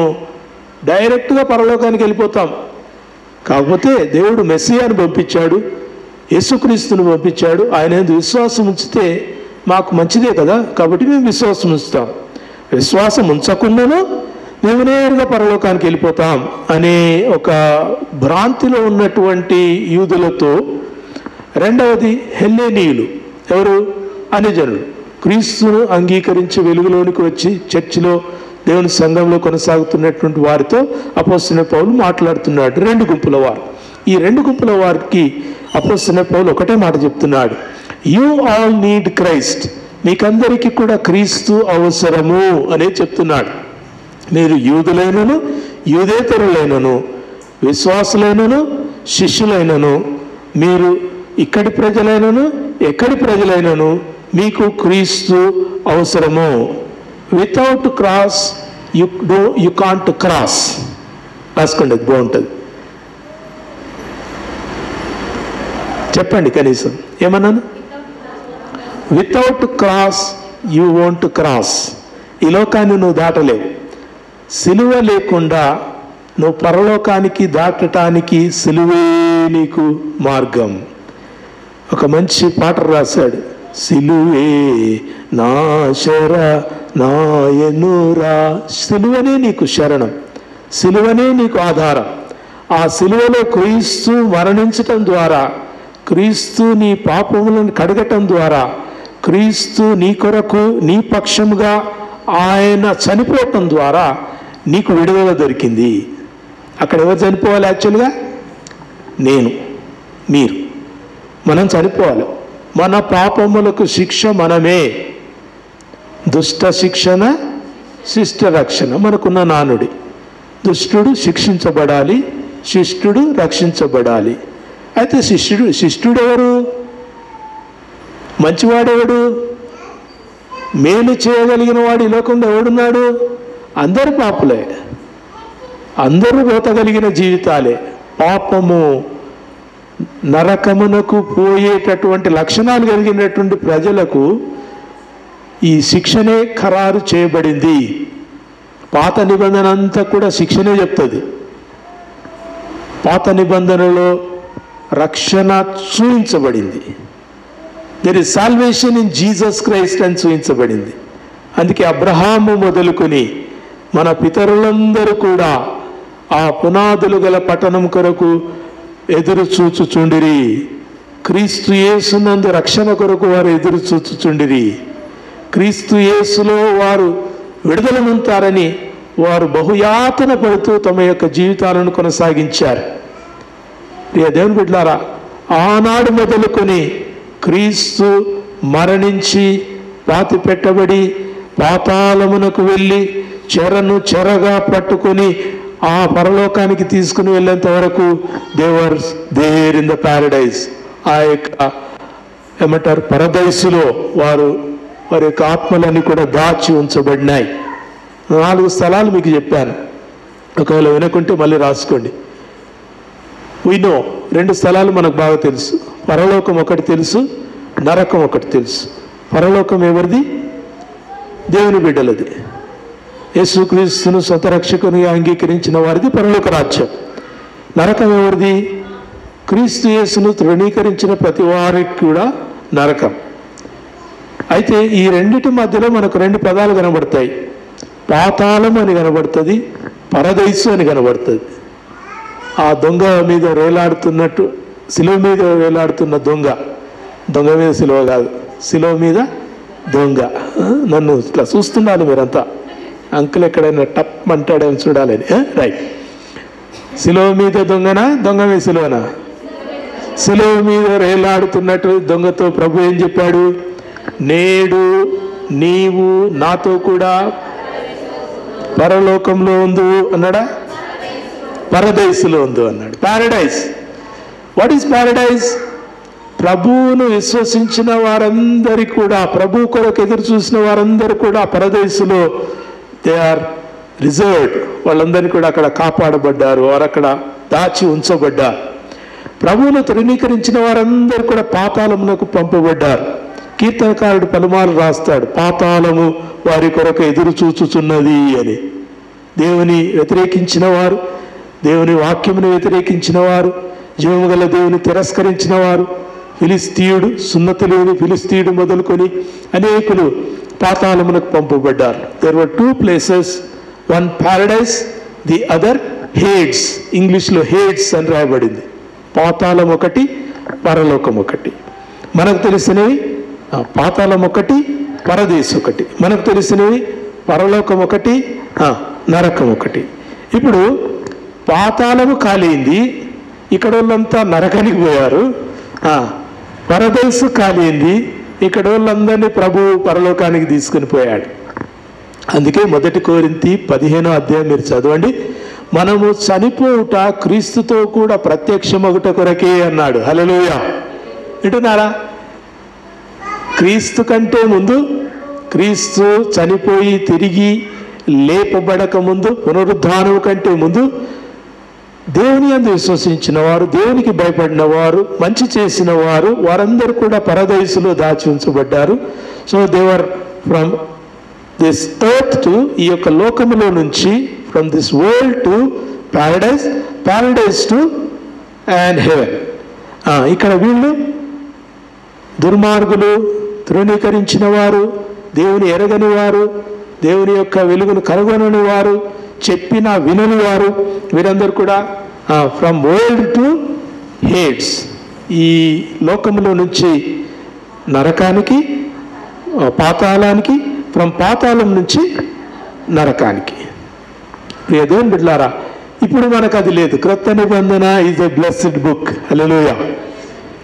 డైరెక్ట్గా పరలోకానికి వెళ్ళిపోతాం. కాకపోతే దేవుడు మెస్సియాను పంపించాడు, యేసుక్రీస్తును పంపించాడు, ఆయన విశ్వాసం ఉంచితే మాకు మంచిదే కదా, కాబట్టి మేము విశ్వాసం ఉంచుతాం. విశ్వాసం ఉంచకుండాను మేము నేరుగా పరలోకానికి వెళ్ళిపోతాం అనే ఒక భ్రాంతిలో ఉన్నటువంటి యూదులతో. రెండవది హెల్లేనీయులు. ఎవరు? అన్యజనులు. క్రీస్తును అంగీకరించి వెలుగులోనికి వచ్చి చర్చిలో దేవుని సంఘంలో కొనసాగుతున్నటువంటి వారితో అపోస్తలుడైన పౌలు మాట్లాడుతున్నాడు. రెండు గుంపుల వారు. ఈ రెండు గుంపుల వారికి అపోస్తలుడైన పౌలు ఒకటే మాట చెప్తున్నాడు, యూ ఆల్ నీడ్ క్రైస్ట్. మీకందరికీ కూడా క్రీస్తు అవసరము అనే చెప్తున్నాడు. మీరు యూదులైనను యూదేతరులైనను విశ్వాసులైనను శిష్యులైనను, మీరు ఇక్కడి ప్రజలైనను ఎక్కడి ప్రజలైనను మీకు క్రీస్తు అవసరము. Without cross you can't cross. రాసుకోండి, అది బాగుంటుంది. చెప్పండి కనీసం, ఏమన్నాను? Without cross you won't cross. ఈ లోకాన్ని నువ్వు దాటలేవు. సిలువ లేకుండా నువ్వు పరలోకానికి దాటటానికి సిలువే నీకు మార్గం. ఒక మంచి పాట రాశాడు, సిలువే నా శర నాయనురా. సిలువనే నీకు శరణం, సిలువనే నీకు ఆధారం. ఆ సిలువలో క్రీస్తు మరణించటం ద్వారా, క్రీస్తు నీ పాపములను కడగటం ద్వారా, క్రీస్తు నీ కొరకు నీ పక్షముగా ఆయన చనిపోవటం ద్వారా నీకు విడుదల దొరికింది. అక్కడ ఎవరు చనిపోవాలి? యాక్చువల్గా నేను, మీరు, మనం చనిపోవాలి. మన పాపములకు శిక్ష మనమే. దుష్ట శిక్షణ శిష్ట రక్షణ మనకున్న నానుడి. దుష్టుడు శిక్షించబడాలి, శిష్టుడు రక్షించబడాలి. అయితే శిష్టుడు ఎవరు? మంచివాడెవడు? మేలు చేయగలిగిన వాడు ఈ లోకంలో ఎవడున్నాడు? అందరు పాపులే, అందరూ పోతగలిగిన జీవితాలే. పాపము నరకమునకు పోయేటటువంటి లక్షణాలు కలిగినటువంటి ప్రజలకు ఈ శిక్షనే ఖరారు చేయబడింది. పాత నిబంధన అంతా కూడా శిక్షనే చెప్తుంది. పాత నిబంధనలో రక్షణ చూపించబడింది. There is salvation in Jesus Christ అని చూపించబడింది. అందుకే అబ్రహాము మొదలుకొని మన పితరులందరూ కూడా ఆ పునాదులు గల పట్టణం కొరకు ఎదురు చూచుచుండిరి. క్రీస్తు యేసునందు రక్షణ కొరకు వారు ఎదురు చూచుచుండిరి. క్రీస్తు యేసులో వారు విడుదల పొందుతారని వారు బహుయాతన పడుతూ తమ యొక్క జీవితాలను కొనసాగించారు. ప్రియ దేవుని బిడ్డలారా, ఆనాడు మొదలుకొని క్రీస్తు మరణించి పాతి పెట్టబడి పాతాళమునకు వెళ్ళి చెరను చెరగా పట్టుకొని ఆ పరలోకానికి తీసుకుని వెళ్ళేంత వరకు they were there in the paradise. ఆ యొక్క ఏమంటారు, పరదైసులో వారి యొక్క ఆత్మలన్నీ కూడా దాచి ఉంచబడినాయి. 4 స్థలాలు మీకు చెప్పాను, ఒకవేళ వినకుంటే మళ్ళీ రాసుకోండి. వినో 2 స్థలాలు మనకు బాగా తెలుసు. పరలోకం ఒకటి తెలుసు, నరకం ఒకటి తెలుసు. పరలోకం ఎవరిది? దేవుని బిడ్డలది. యేసుక్రీస్తును సొంత రక్షకునిగా అంగీకరించిన వారిది పరలోక రాజ్యం. నరకం ఎవరిది? క్రీస్తు యేసును తృణీకరించిన ప్రతి వారికి కూడా నరకం. అయితే ఈ రెండిటి మధ్యలో మనకు 2 పదాలు కనబడతాయి. పాతాళం అని కనబడుతుంది, పరదైసు అని కనబడుతుంది. ఆ దొంగ మీద వేలాడుతున్నట్టు, శిలువ మీద వేలాడుతున్న దొంగ దొంగ మీద సిలువ కాదు, సిలువ మీద దొంగ. నన్ను ఇట్లా చూస్తున్నారు మీరంతా, అంకుల్ ఎక్కడైనా టప్ అంటాడేమో చూడాలని. రైట్. సిలువ మీద దొంగనా, దొంగ మీద సిలువనా? సిలువ మీద రేలాడుతున్నట్టు దొంగతో ప్రభు ఏం చెప్పాడు? నేడు నీవు నాతో కూడా పరలోకంలో ఉందు అన్నాడా? పరదైసులో ఉందు అన్నాడు. ప్యారడైజ్. What is Paradise? ప్రభువును విశ్వసించిన వారందరికీ కూడా, ప్రభు కొరకు ఎదురు చూసిన వారందరూ కూడా పరదైసులో దే ఆర్ రిజర్వ్డ్. వాళ్ళందరినీ కూడా అక్కడ కాపాడబడ్డారు, వారు అక్కడ దాచి ఉంచబడ్డారు. ప్రభువును తృణీకరించిన వారందరూ కూడా పాతాళమునకు పంపబడ్డారు. కీర్తనకారుడు పలుమార్లు రాస్తాడు, పాతాళము వారి కొరకు ఎదురు చూచుచున్నది అని. దేవుని వ్యతిరేకించిన వారు, దేవుని వాక్యమును వ్యతిరేకించిన వారు, జీవము గల దేవుని తిరస్కరించిన వారు, ఫిలిస్తీయుడు, సున్నతి లేని ఫిలిస్తీయుడు మొదలుకొని అనేకులు పాతాళమునకు పంపబడ్డారు. There were 2 places, one paradise, the other Hades. ఇంగ్లీష్లో హేడ్స్ అని రాయబడింది. పాతాళం ఒకటి, పరలోకం ఒకటి. మనకు తెలిసినవి పాతాళం ఒకటి, పరదేశ్ ఒకటి. మనకు తెలిసినవి పరలోకం ఒకటి, నరకం ఒకటి. ఇప్పుడు పాతాళము ఖాళీంది, ఇక్కడ వాళ్ళంతా నరకానికి పోయారు. పరదేశు ఖాళీంది, ఇక్కడ వాళ్ళందరినీ ప్రభువు పరలోకానికి తీసుకుని పోయాడు. అందుకే 1 కొరింథీ 15వ అధ్యాయం మీరు చదవండి. మనము చనిపోవుట క్రీస్తుతో కూడా ప్రత్యక్షమగుట కొరకే అన్నాడు. హల్లెలూయా. వింటున్నారా? క్రీస్తు కంటే ముందు, క్రీస్తు చనిపోయి తిరిగి లేపబడక ముందు, పునరుద్ధానం కంటే ముందు దేవుని యందు విశ్వసించిన వారు, దేవునికి భయపడిన వారు, మంచి చేసిన వారు, వారందరూ కూడా పరదైసులో దాచి ఉంచబడ్డారు. So they were from this earth to, ఈ యొక్క లోకములో నుంచి, from this world to paradise, paradise to and heaven. ఇక్కడ వీళ్ళు దుర్మార్గులు, తృణీకరించిన వారు, దేవుని ఎరగని వారు, దేవుని యొక్క వెలుగును కనుగొనని వారు, చెప్పిన వినని వారు, వీరందరూ కూడా ఫ్రమ్ వరల్డ్ టు హేడ్స్, ఈ లోకంలో నుంచి నరకానికి, పాతాళానికి, ఫ్రమ్ పాతాళం నుంచి నరకానికి. ప్రియ దేవుని బిడ్డలారా, ఇప్పుడు మనకు అది లేదు. క్రొత్త నిబంధన ఈజ్ ఎ బ్లెస్డ్ బుక్. హల్లెలూయా.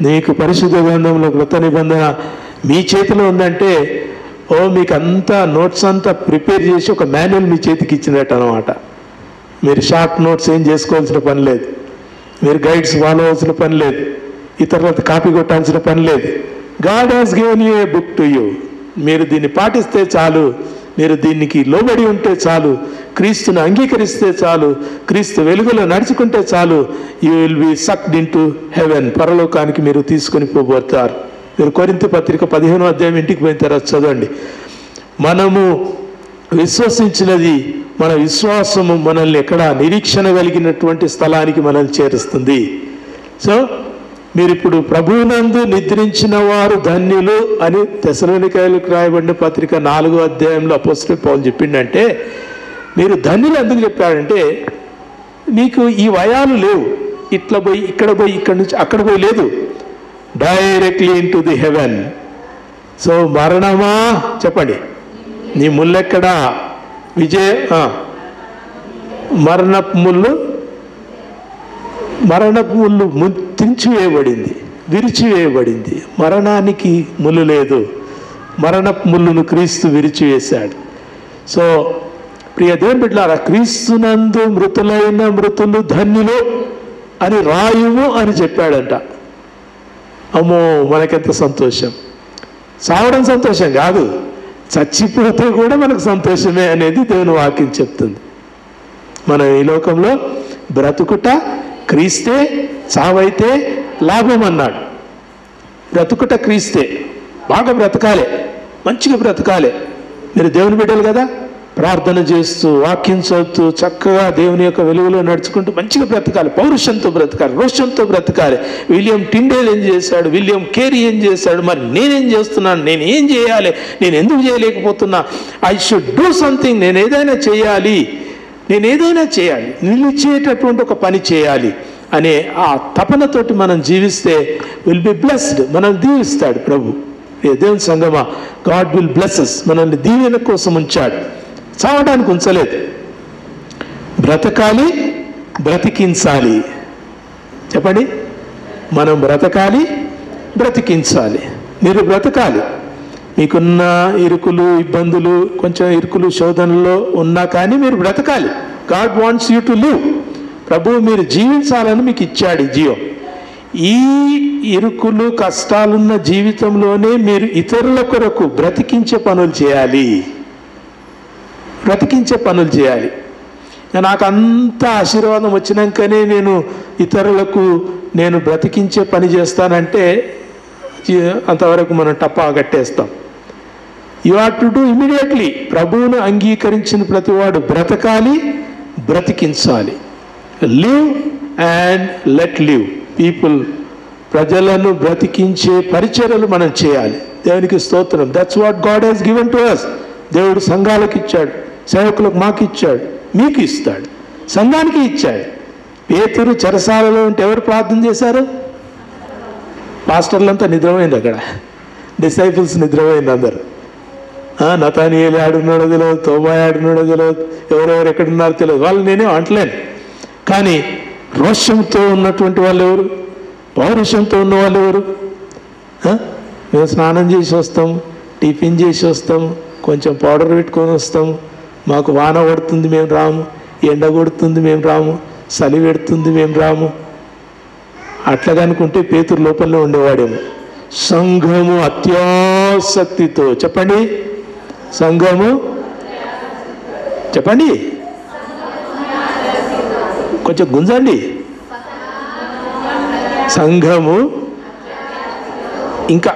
నీకు పరిశుద్ధ గ్రంథంలో క్రొత్త నిబంధన మీ చేతిలో ఉందంటే, మీకు అంతా నోట్స్ అంతా ప్రిపేర్ చేసి ఒక మాన్యువల్ మీ చేతికి ఇచ్చినట్టు అనమాట. మీరు షార్ట్ నోట్స్ ఏం చేసుకోవాల్సిన పని లేదు, మీరు గైడ్స్ ఫాలో అవ్వాల్సిన పని లేదు, ఇతరులతో కాపీ కొట్టాల్సిన పని లేదు. God has given you A book to you. మీరు దీన్ని పాటిస్తే చాలు, మీరు దీనికి లోబడి ఉంటే చాలు, క్రీస్తును అంగీకరిస్తే చాలు, క్రీస్తు వెలుగులో నడుచుకుంటే చాలు, you will be sucked in to heaven. పరలోకానికి మీరు తీసుకొని పోబోతారు. మీరు కొరింథీ పత్రిక 15వ అధ్యాయం ఇంటికి పోయిన తర్వాత చదవండి. మనము విశ్వసించినది, మన విశ్వాసము మనల్ని ఎక్కడ నిరీక్షణ కలిగినటువంటి స్థలానికి మనల్ని చేరుస్తుంది. సో మీరు ఇప్పుడు ప్రభువునందు నిద్రించిన వారు ధన్యులు అని తెస్సలోనికైలకు రాయబడిన పత్రిక 4వ అధ్యాయంలో అపోస్తలుడు పౌలు చెప్పిండంటే, మీరు ధన్యులు ఎందుకు చెప్పాడంటే, నీకు ఈ వయాలు లేవు, ఇట్లా పోయి ఇక్కడ పోయి ఇక్కడ నుంచి అక్కడ పోయి లేదు, directly into the heaven. So మరణమా చెప్పండి, నీ ముల్లెక్కడా? మరణపు ముళ్ళు తెంచివేయబడింది, విరిచివేయబడింది. మరణానికి ముళ్ళు లేదు, మరణపు ముళ్ళును క్రీస్తు విరిచివేశాడు. సో ప్రియ దేవుని బిడ్డలారా, క్రీస్తునందు మృతులైన మృతులు ధన్యులు అని రాయుము అని చెప్పాడంట. అమ్మో, మనకెంత సంతోషం! చావడం సంతోషం కాదు, చచ్చిపోతే కూడా మనకు సంతోషమే అనేది దేవుని వాక్యం చెప్తుంది. మనం ఈ లోకంలో బ్రతుకుట క్రీస్తే, చావైతే లాభం అన్నాడు. బ్రతుకుట క్రీస్తే, బాగా బ్రతకాలి, మంచిగా బ్రతకాలి. మీరు దేవుని బిడ్డలు కదా, ప్రార్థన చేస్తూ, వాక్యం చదువుతూ, చక్కగా దేవుని యొక్క వెలుగులో నడుచుకుంటూ మంచిగా బ్రతకాలి, పౌరుషంతో బ్రతకాలి, రోషంతో బ్రతకాలి. విలియం టిండేల్ ఏం చేశాడు, విలియం కేరీ ఏం చేశాడు, మరి నేనేం చేస్తున్నాను, నేను ఏం చేయాలి, నేను ఎందుకు చేయలేకపోతున్నా, ఐ షుడ్ డూ సంథింగ్, నేను ఏదైనా చేయాలి, నిలిచేటటువంటి ఒక పని చేయాలి అనే ఆ తపనతోటి మనం జీవిస్తే విల్ బి బ్లెస్డ్. మనల్ని దీవిస్తాడు ప్రభు. దేవుని సంగమా, గాడ్ విల్ బ్లెస్సెస్. మనల్ని దీవెన కోసం ఉంచాడు, చావడానికి ఉంచలేదు. బ్రతకాలి, బ్రతికించాలి. చెప్పండి, మనం బ్రతకాలి, బ్రతికించాలి. మీరు బ్రతకాలి. మీకున్న ఇరుకులు, ఇబ్బందులు, కొంచెం ఇరుకులు, శోధనలో ఉన్నా కానీ మీరు బ్రతకాలి. God wants you to live. ప్రభువు మీరు జీవించాలని మీకు ఇచ్చాడు ఈ జీవం. ఈ ఇరుకులు, కష్టాలున్న జీవితంలోనే మీరు ఇతరుల కొరకు బ్రతికించే పనులు చేయాలి. బ్రతికించే పనులు చేయాలి. నాకు అంత ఆశీర్వాదం వచ్చినాకనే నేను ఇతరులకు నేను బ్రతికించే పని చేస్తానంటే అంతవరకు మనం టప్పా కట్టేస్తాం. You are to do immediately. ప్రభువును అంగీకరించిన ప్రతివాడు బ్రతకాలి, బ్రతికించాలి. Live and let live. People, ప్రజలను బ్రతికించే పరిచర్యలు మనం చేయాలి. దేవునికి స్తోత్రం. That's what God has given to us. దేవుడు సంఘాలకు ఇచ్చాడు, సేవకులకు మాకు ఇచ్చాడు, మీకు ఇస్తాడు, సంఘానికి ఇచ్చాడు. పేతురు చెరసాలలో ఉంటే ఎవరు ప్రార్థన చేశారు? పాస్టర్లంతా నిద్రపోయింది అక్కడ, డిసైపుల్స్ నిద్రపోయింది అందరు. నతానియేలు ఆడున్నాడో తెలియదు, తోబా ఆడున్నాడో తెలియదు, ఎవరెవరు ఎక్కడున్నారో తెలియదు. వాళ్ళు నేనే అంటలేను. కానీ రోషంతో ఉన్నటువంటి వాళ్ళు ఎవరు? పౌరుషంతో ఉన్న వాళ్ళు ఎవరు? మేము స్నానం చేసి వస్తాము, టిఫిన్ చేసి వస్తాము, కొంచెం పౌడర్ పెట్టుకొని వస్తాము, మాకు వాన కొడుతుంది మేము రాము, ఎండ కొడుతుంది మేము రాము, చలి పెడుతుంది మేము రాము. అట్లా కనుకుంటే పేతురు లోపలనే ఉండేవాడేమో. సంఘము అత్యాసక్తితో, చెప్పండి, సంఘము, చెప్పండి, కొంచెం గుంజండి. సంఘము ఇంకా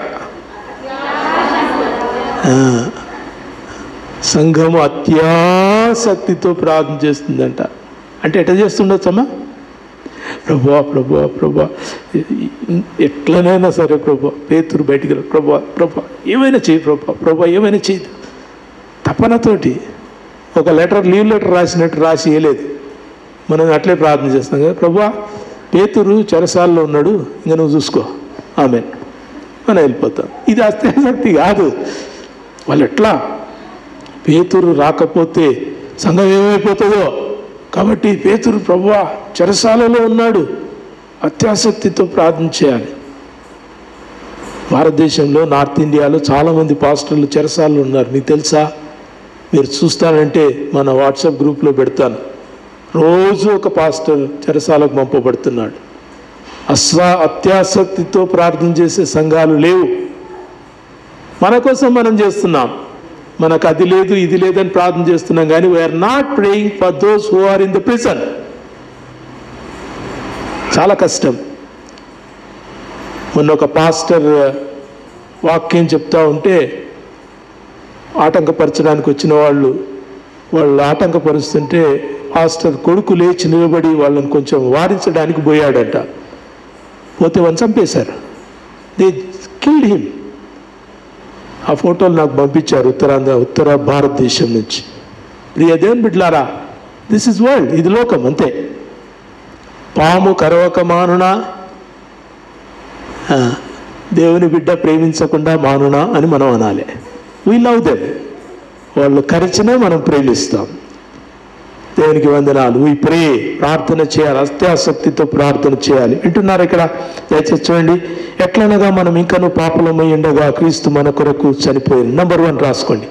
సంఘము అత్యాసక్తితో ప్రార్థన చేస్తుందంట. అంటే ఎట్లా చేస్తుండొచ్చమ్మా? ప్రభువా ప్రభువా ప్రభువా, ఎట్లనైనా సరే ప్రభువా, పేతురు బయటికి రా ప్రభువా, ప్రభువా ఏమైనా చేయి ప్రభువా, ప్రభువా ఏమైనా చేయి. తపనతోటి ఒక లెటర్, లీవ్ లెటర్ రాసినట్టు రాసి వేయలేదు. మనం అట్లే ప్రార్థన చేస్తాం కదా, ప్రభువా పేతురు చెరసాల్లో ఉన్నాడు, ఇంకా నువ్వు చూసుకో, ఆమెన్, మనం వెళ్ళిపోతాం. ఇది అత్యాసక్తి కాదు. వాళ్ళు ఎట్లా, పేతురు రాకపోతే సంఘం ఏమైపోతుందో కాబట్టి పేతురు ప్రభువా చెరసాలలో ఉన్నాడు, అత్యాసక్తితో ప్రార్థన చేయాలి. భారతదేశంలో, నార్త్ ఇండియాలో చాలామంది పాస్టర్లు చెరసాలలో ఉన్నారు. మీకు తెలుసా? మీరు చూస్తానంటే మన వాట్సాప్ గ్రూప్లో పెడతాను. రోజు ఒక పాస్టర్ చెరసాలకు పంపబడుతున్నాడు. అత్యాసక్తితో ప్రార్థన చేసే సంఘాలు లేవు. మన కోసం మనం చేస్తున్నాం, మనకు అది లేదు ఇది లేదని ప్రార్థన చేస్తున్నాం, కానీ we're not praying for those who are in the prison. చాలా కష్టం. మొన్న ఒక పాస్టర్ వాక్యం చెప్తా ఉంటే ఆటంకపరచడానికి వచ్చిన వాళ్ళు ఆటంకపరుస్తుంటే పాస్టర్ కొడుకు లేచి నిలబడి వాళ్ళని కొంచెం వారించడానికి పోయాడట. పోతే వాళ్ళని చంపేశారు. They killed him. ఆ ఫోటోలు నాకు పంపించారు ఉత్తర భారతదేశం నుంచి. ప్రియ దేవుని బిడ్డలారా, దిస్ ఇస్ వరల్డ్, ఇది లోకం అంతే. పాము కరవక మానునా, దేవుని బిడ్డ ప్రేమించకుండా మానునా అని మనం అనాలి. We love them. వాళ్ళు కరిచినా మనం ప్రేమిస్తాం. దేవునికి వందనాలు. వీ ప్రే, ప్రార్థన చేయాలి, అత్యాసక్తితో ప్రార్థన చేయాలి. వింటున్నారు ఇక్కడ? దయచేసి చూడండి. ఎట్లనగా మనం ఇంకనూ పాపలమై ఉండగా క్రీస్తు మన కొరకు చనిపోయింది. నెంబర్ 1 రాసుకోండి.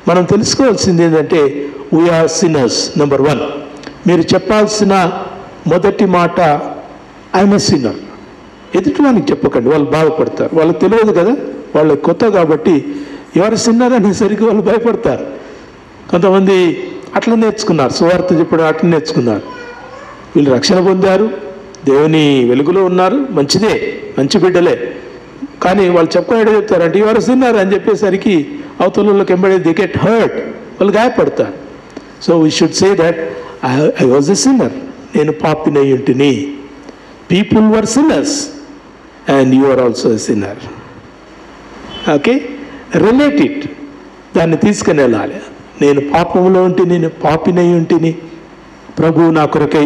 మనం తెలుసుకోవాల్సింది ఏంటంటే వీఆర్ సిన్నర్స్. నెంబర్ 1 మీరు చెప్పాల్సిన మొదటి మాట, ఐఎమ్ ఎ సిన్నర్. ఎదుటివానికి చెప్పకండి, వాళ్ళు బాధపడతారు. వాళ్ళకి తెలియదు కదా, వాళ్ళకి కొత్త కాబట్టి ఎవరు సిన్నర్ అనేసరికి వాళ్ళు భయపడతారు. కొంతమంది అట్లా నేర్చుకున్నారు, సువార్త చెప్పడం అట్లా నేర్చుకున్నారు. వీళ్ళు రక్షణ పొందారు, దేవుని వెలుగులో ఉన్నారు, మంచిదే, మంచి బిడ్డలే. కానీ వాళ్ళు చెప్పుకునేది చెప్తారంటే ఎవరు సిన్నర్ అని చెప్పేసరికి అవతలకి ఎంబడే దే గెట్ హర్ట్, వాళ్ళు గాయపడతారు. So we should say that I was a sinner, నేను పాపినై ఉంటిని. People were sinners and you are also a sinner. Okay, relate it, దాన్ని తీసుకుని వెళ్ళాలి. నేను పాపంలో ఉంటే, నేను పాపినై ఉంటిని, ప్రభువు నా కొరకై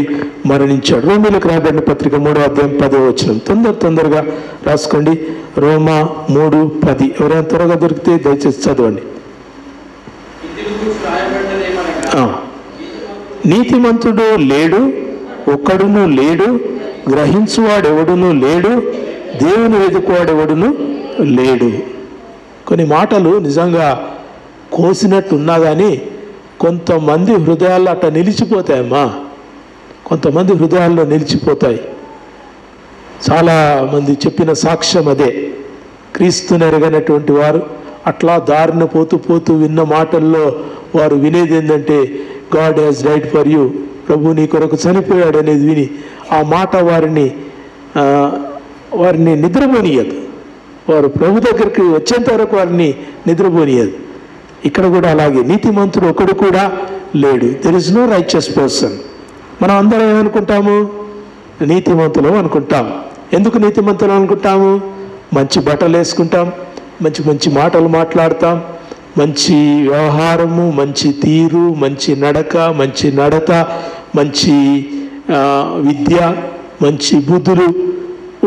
మరణించాడు. రోమీలకు రాబడిన పత్రిక 3వ అధ్యాయం 10వ వచనం. తొందరగా రాసుకోండి. రోమా 3:10. ఎవరైనా త్వరగా దొరికితే దయచేసి చదవండి. నీతిమంతుడు లేడు, ఒక్కడును లేడు, గ్రహించువాడెవడును లేడు, దేవుని వెతుకువాడెవడును లేడు. కొన్ని మాటలు నిజంగా కోసినట్టున్నా కానీ కొంతమంది హృదయాల్లో అట్లా నిలిచిపోతాయమ్మా. కొంతమంది హృదయాల్లో నిలిచిపోతాయి. చాలామంది చెప్పిన సాక్ష్యం అదే. క్రీస్తుని ఎరగనటువంటి వారు అట్లా దారిన పోతూ విన్న మాటల్లో వారు వినేది ఏంటంటే, God has died for you, ప్రభు నీ కొరకు చనిపోయాడు అనేది విని ఆ మాట వారిని నిద్రపోనియదు. వారు ప్రభు దగ్గరికి వచ్చేంత వరకు వారిని నిద్రపోనియదు. ఇక్కడ కూడా అలాగే, నీతిమంతుడు ఒకడు కూడా లేడు. There is no righteous person. మనం అందరం ఏమనుకుంటాము? నీతిమంతులం అనుకుంటాం. ఎందుకు నీతిమంతులం అనుకుంటాము? మంచి బట్టలు వేసుకుంటాం, మంచి మాటలు మాట్లాడతాం, మంచి వ్యవహారము, మంచి తీరు, మంచి నడత, మంచి విద్య, మంచి బుద్ధులు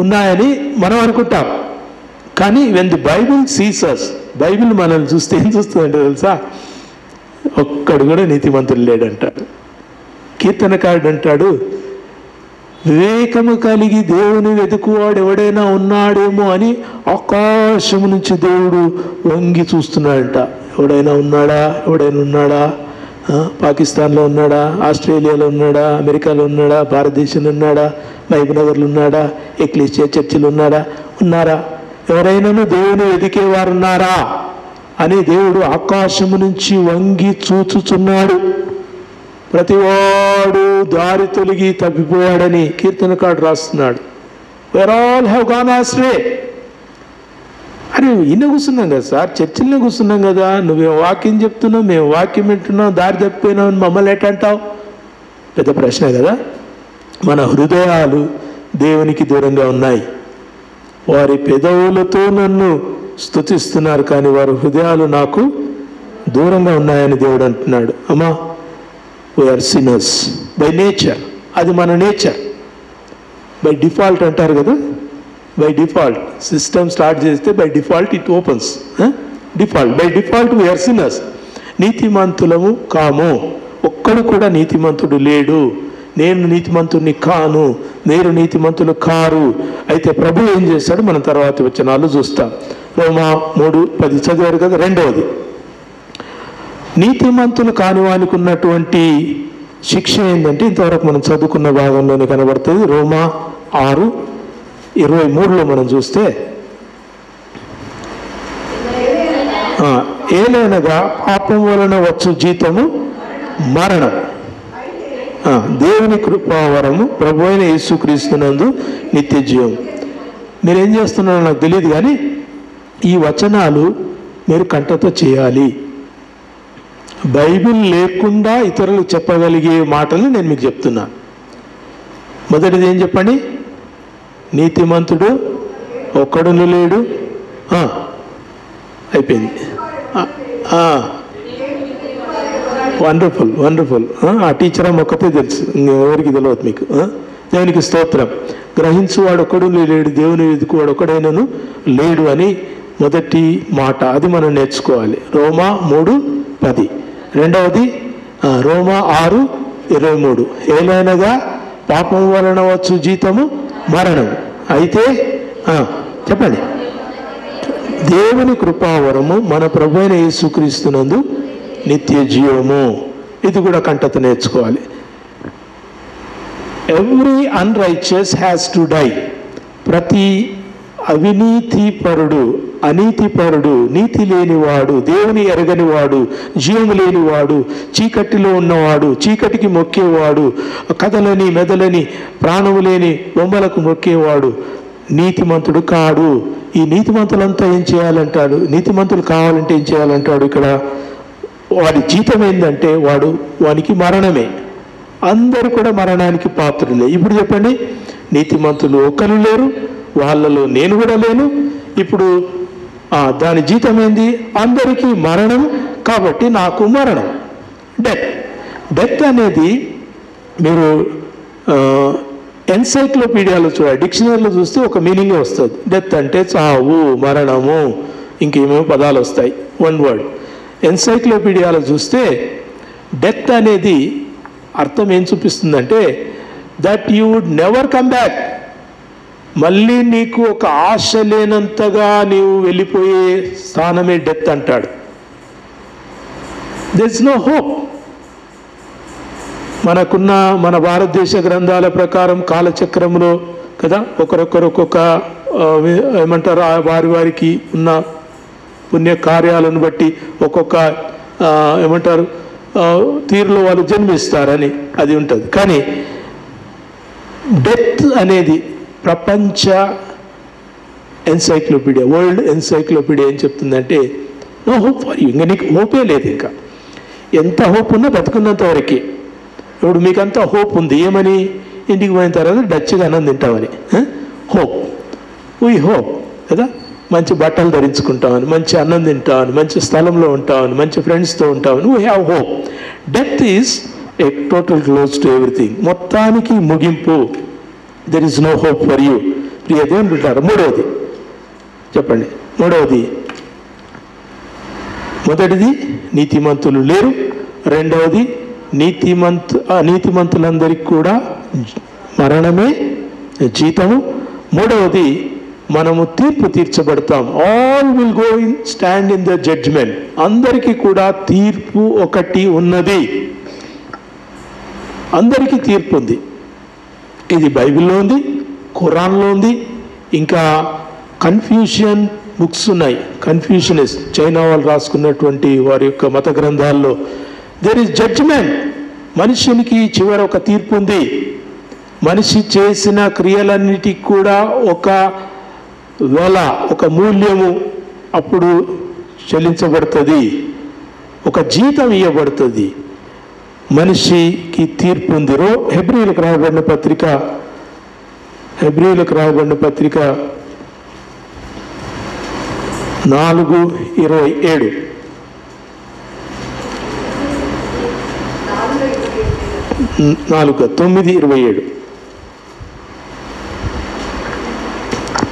ఉన్నాయని మనం అనుకుంటాం. కానీ when the Bible sees us, Bible మనల్ని చూస్తే ఏం చూస్తుందంటే తెలుసా? ఒక్కడు కూడా నీతిమంతుడు లేడంటాడు. కీర్తనకారుడు అంటాడు, వివేకము కలిగి దేవుని వెతుకువాడు ఎవడైనా ఉన్నాడేమో అని ఆకాశం నుంచి దేవుడు వంగి చూస్తున్నాడంట. ఎవడైనా ఉన్నాడా? పాకిస్తాన్లో ఉన్నాడా? ఆస్ట్రేలియాలో ఉన్నాడా? అమెరికాలో ఉన్నాడా? భారతదేశంలో ఉన్నాడా? మహబూబ్నగర్లో ఉన్నాడా? ఎక్లీసియా చర్చిలో ఉన్నారా? ఎవరైనాను దేవుని వెతికేవారు ఉన్నారా అని దేవుడు ఆకాశము నుంచి వంగి చూచుచున్నాడు. ప్రతివాడు దారి తొలగి తప్పిపోయాడని కీర్తనకారుడు రాస్తున్నాడు. Wear all have gone ఆస్ట్రే. అరే ఇన్న కూర్చున్నాం కదా సార్, చర్చిల్లో కూర్చున్నాం కదా, నువ్వేం వాక్యం చెప్తున్నావు, మేము వాక్యం వింటున్నాం, దారి తప్పిపోయినావు అని మమ్మల్ని ఎట్టంటావు? పెద్ద ప్రశ్న కదా. మన హృదయాలు దేవునికి దూరంగా ఉన్నాయి. వారి పెదవులతో నన్ను స్తుతిస్తున్నారు, కానీ వారి హృదయాలు నాకు దూరంగా ఉన్నాయని దేవుడు అంటున్నాడు. అమ్మా, వీఆర్ సిన్నర్స్ బై నేచర్. అది మన నేచర్. బై డిఫాల్ట్ అంటారు కదా, బై డిఫాల్ట్ సిస్టమ్ స్టార్ట్ చేస్తే by default it opens. By default we are sinners. నీతిమంతులము కాము, ఒక్కడు కూడా నీతిమంతుడు లేడు. నేను నీతిమంతుడిని కాను, మీరు నీతిమంతులు కారు. అయితే ప్రభు ఏం చేశాడు మనం తర్వాత వచనాలు చూస్తాం. రోమా 3:10 చదివారు కదా. రెండవది, నీతిమంతులు కాని వానికి ఉన్నటువంటి శిక్ష ఏంటంటే ఇంతవరకు మనం చదువుకున్న భాగంలోనే కనబడుతుంది. రోమా 6:23లో మనం చూస్తే, ఏలైనగా పాపం వలన వచ్చు జీతము మరణం, దేవుని కృపావరము ప్రభు అయిన యేసుక్రీస్తునందు నిత్య జీవం. మీరేం చేస్తున్నారో నాకు తెలియదు, కానీ ఈ వచనాలు మీరు కంఠతో చేయాలి. బైబిల్ లేకుండా ఇతరులకు చెప్పగలిగే మాటలు నేను మీకు చెప్తున్నాను. మొదటిది ఏం చెప్పండి? నీతిమంతుడు ఒక్కడును లేడు. అయిపోయింది. వండర్ఫుల్. ఆ టీచర్ ఒక్కతే తెలుసు, ఎవరికి తెలియదు మీకు. దేవునికి స్తోత్రం. గ్రహించువాడు ఒక్కడు లేడు, దేవుని వెతుకువాడు ఒక్కడైనను లేడు అని మొదటి మాట. అది మనం నేర్చుకోవాలి. రోమా 3:10. రెండవది రోమా 6:23. ఏలైనగా పాపం వలన వచ్చు జీతము మరణం. అయితే చెప్పండి, దేవుని కృపావరము మన ప్రభు అయిన యేసుక్రీస్తునందు నిత్య జీవము. ఇది కూడా కంటత నేర్చుకోవాలి. Every unrighteous has to die. ప్రతి అవినీతిపరుడు, అనీతిపరుడు, నీతి లేనివాడు, దేవుని ఎరగనివాడు, జీవము లేనివాడు, చీకటిలో ఉన్నవాడు, చీకటికి మొక్కేవాడు, కథలని మెదలని ప్రాణము లేని బొమ్మలకు మొక్కేవాడు నీతిమంతుడు కాడు. ఈ నీతిమంతులంతా ఏం చేయాలంటాడు? నీతిమంతులు కావాలంటే ఏం చేయాలంటాడు? ఇక్కడ వాడి జీతం ఏంటంటే వానికి మరణమే. అందరూ కూడా మరణానికి పాత్రులే. ఇప్పుడు చెప్పండి, నీతిమంతులు ఒక్కరు లేరు, వాళ్ళలో నేను కూడా లేను. ఇప్పుడు దాని జీతం ఏంది? అందరికీ మరణం. కాబట్టి నాకు మరణం, డెత్ అనేది మీరు ఎన్సైక్లోపీడియాలో చూడాలి, డిక్షనరీలో చూస్తే ఒక మీనింగ్ వస్తుంది. డెత్ అంటే చావు, మరణము, ఇంకేమేమో పదాలు వస్తాయి, వన్ వర్డ్. ఎన్సైక్లోపీడియాలో చూస్తే డెత్ అనేది అర్థం ఏం చూపిస్తుందంటే that you would never come back. మళ్ళీ నీకు ఒక ఆశ లేనంతగా నీవు వెళ్ళిపోయే స్థానమే డెత్ అంటాడు. There is no hope. మనకున్న మన భారతదేశ గ్రంథాల ప్రకారం కాలచక్రంలో కదా ఒకరొకరు ఒక్కొక్క ఏమంటారు వారి వారికి ఉన్న పుణ్య కార్యాలను బట్టి ఒక్కొక్క ఏమంటారు తీరులో వాళ్ళు జన్మిస్తారని అది ఉంటుంది. కానీ డెత్ అనేది ప్రపంచ ఎన్సైక్లోపీడియా, వరల్డ్ ఎన్సైక్లోపీడియా ఏం చెప్తుందంటే నో హోప్ ఫర్ యూ. ఇంకా నీకు హోపే లేదు. ఇంకా ఎంత హోప్ ఉన్నా బతుకున్నంత వరకే. ఇప్పుడు మీకంతా హోప్ ఉంది, ఏమని? ఇంటికి పోయిన తర్వాత డచ్చిగా అన్నం తింటామని. హోప్, వీ హోప్ కదా, మంచి బట్టలు ధరించుకుంటామని, మంచి అన్నం తింటామని, మంచి స్థలంలో ఉంటామని, మంచి ఫ్రెండ్స్తో ఉంటామని. We have hope. Death is a total close to everything. మొత్తానికి ముగింపు. There is no hope for you. ప్రియ దేవుని బిడ్డలారా, మూడవది చెప్పండి. మొదటిది నీతిమంతులు లేరు. రెండవది నీతిమంతులందరికీ కూడా మరణమే జీతము. మూడవది మనము తీర్పు తీర్చబడతాం. All will go in stand in the judgement. అందరికీ కూడా తీర్పు ఒకటి ఉన్నది. అందరికీ తీర్పు ఉంది. ఇది బైబిల్లో ఉంది, ఖురాన్లో ఉంది, ఇంకా కన్ఫ్యూషన్ బుక్స్ ఉన్నాయి. కన్ఫ్యూషనిస్ట్ చైనా వాళ్ళు రాసుకున్నటువంటి వారి యొక్క మత గ్రంథాల్లో దేర్ ఈజ్ జడ్జ్మెంట్. మనిషినికి చివర ఒక తీర్పు ఉంది. మనిషి చేసిన క్రియలన్నిటికి కూడా ఒక వెల, ఒక మూల్యము అప్పుడు చెల్లించబడుతుంది, ఒక జీతం ఇవ్వబడుతుంది. మనిషికి తీర్పు ఉంది. హెబ్రీయులకు రాయబడిన పత్రిక 4:27. 9:27.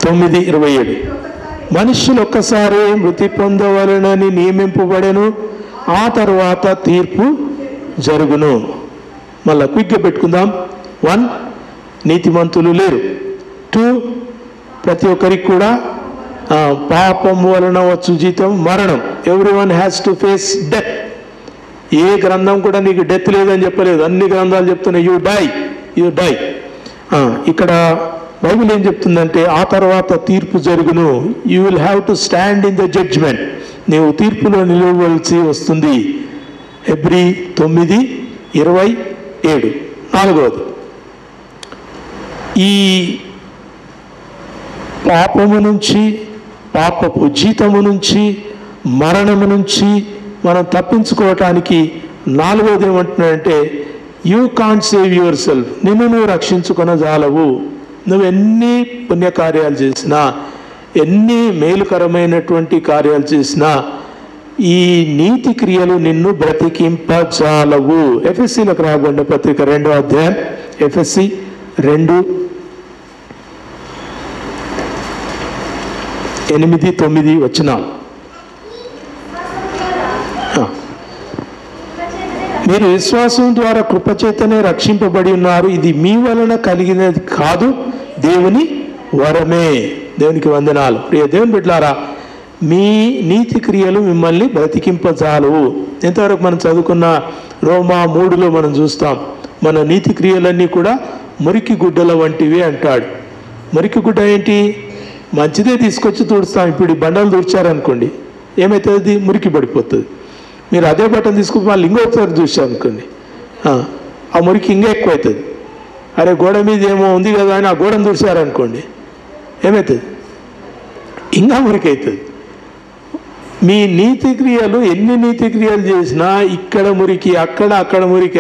9:27. మనుషులు ఒక్కసారి మృతి పొందవలనని నియమింపబడెను, ఆ తర్వాత తీర్పు జరుగును. మళ్ళా క్విక్గా పెట్టుకుందాం. 1, నీతిమంతులు లేరు. 2, ప్రతి ఒక్కరికి కూడా పాపం వలన వచ్చు జీతం మరణం. Everyone has to face death. ఏ గ్రంథం కూడా నీకు డెత్ లేదని చెప్పలేదు. అన్ని గ్రంథాలు చెప్తున్నాయి యూ డై. ఇక్కడ బైబిల్ ఏం చెప్తుందంటే ఆ తర్వాత తీర్పు జరుగును. You will have to stand in the judgement. నీవు తీర్పులో నిలవవలసి వస్తుంది. హెబ్రీ 9:27. 4వది, ఈ పాపము నుంచి, పాపపు జీతము నుంచి, మరణము నుంచి మనం తప్పించుకోవటానికి 4వది ఏమంటున్నాడంటే you can't save yourself. నిన్ను నువ్వు రక్షించుకొనజాలవు. నువ్వు ఎన్ని పుణ్యకార్యాలు చేసినా, ఎన్ని మేలుకరమైనటువంటి కార్యాలు చేసినా ఈ నీతి క్రియలు నిన్ను బ్రతికింపజాలవు. ఎఫ్ఎస్సీలకు రాబడిన పత్రిక 2వ అధ్యాయం, ఎఫ్ఎస్సీ 2:8-9 వచనాలు. మీరు విశ్వాసం ద్వారా కృపచేతనే రక్షింపబడి ఉన్నారు. ఇది మీ వలన కలిగినది కాదు, దేవుని వరమే. దేవునికి వందనాలు. ప్రియ దేవుని బిడ్డలారా, మీ నీతి క్రియలు మిమ్మల్ని బ్రతికింపజాలవు. ఎంతవరకు మనం చదువుకున్న రోమా 3లో మనం చూస్తాం, మన నీతి క్రియలన్నీ కూడా మురికి గుడ్డల వంటివి అంటాడు. మురికి గుడ్డ ఏంటి? మంచిదే తీసుకొచ్చి తుడుస్తాం. ఇప్పుడు ఈ బండలు తుడిచారనుకోండి, ఏమవుతుంది? మురికి పడిపోతుంది. మీరు అదే బట్టను తీసుకుని వాళ్ళు ఇంకొకసారి చూసారనుకోండి, ఆ మురికి ఇంకా ఎక్కువ అవుతుంది. అరే గోడ మీద ఏమో ఉంది కదా అని ఆ గోడను తుడిచారనుకోండి, ఏమవుతుంది? ఇంకా మురికి అవుతుంది. మీ నీతి క్రియలు ఎన్ని నీతి క్రియలు చేసినా ఇక్కడ మురికి, అక్కడ మురికి,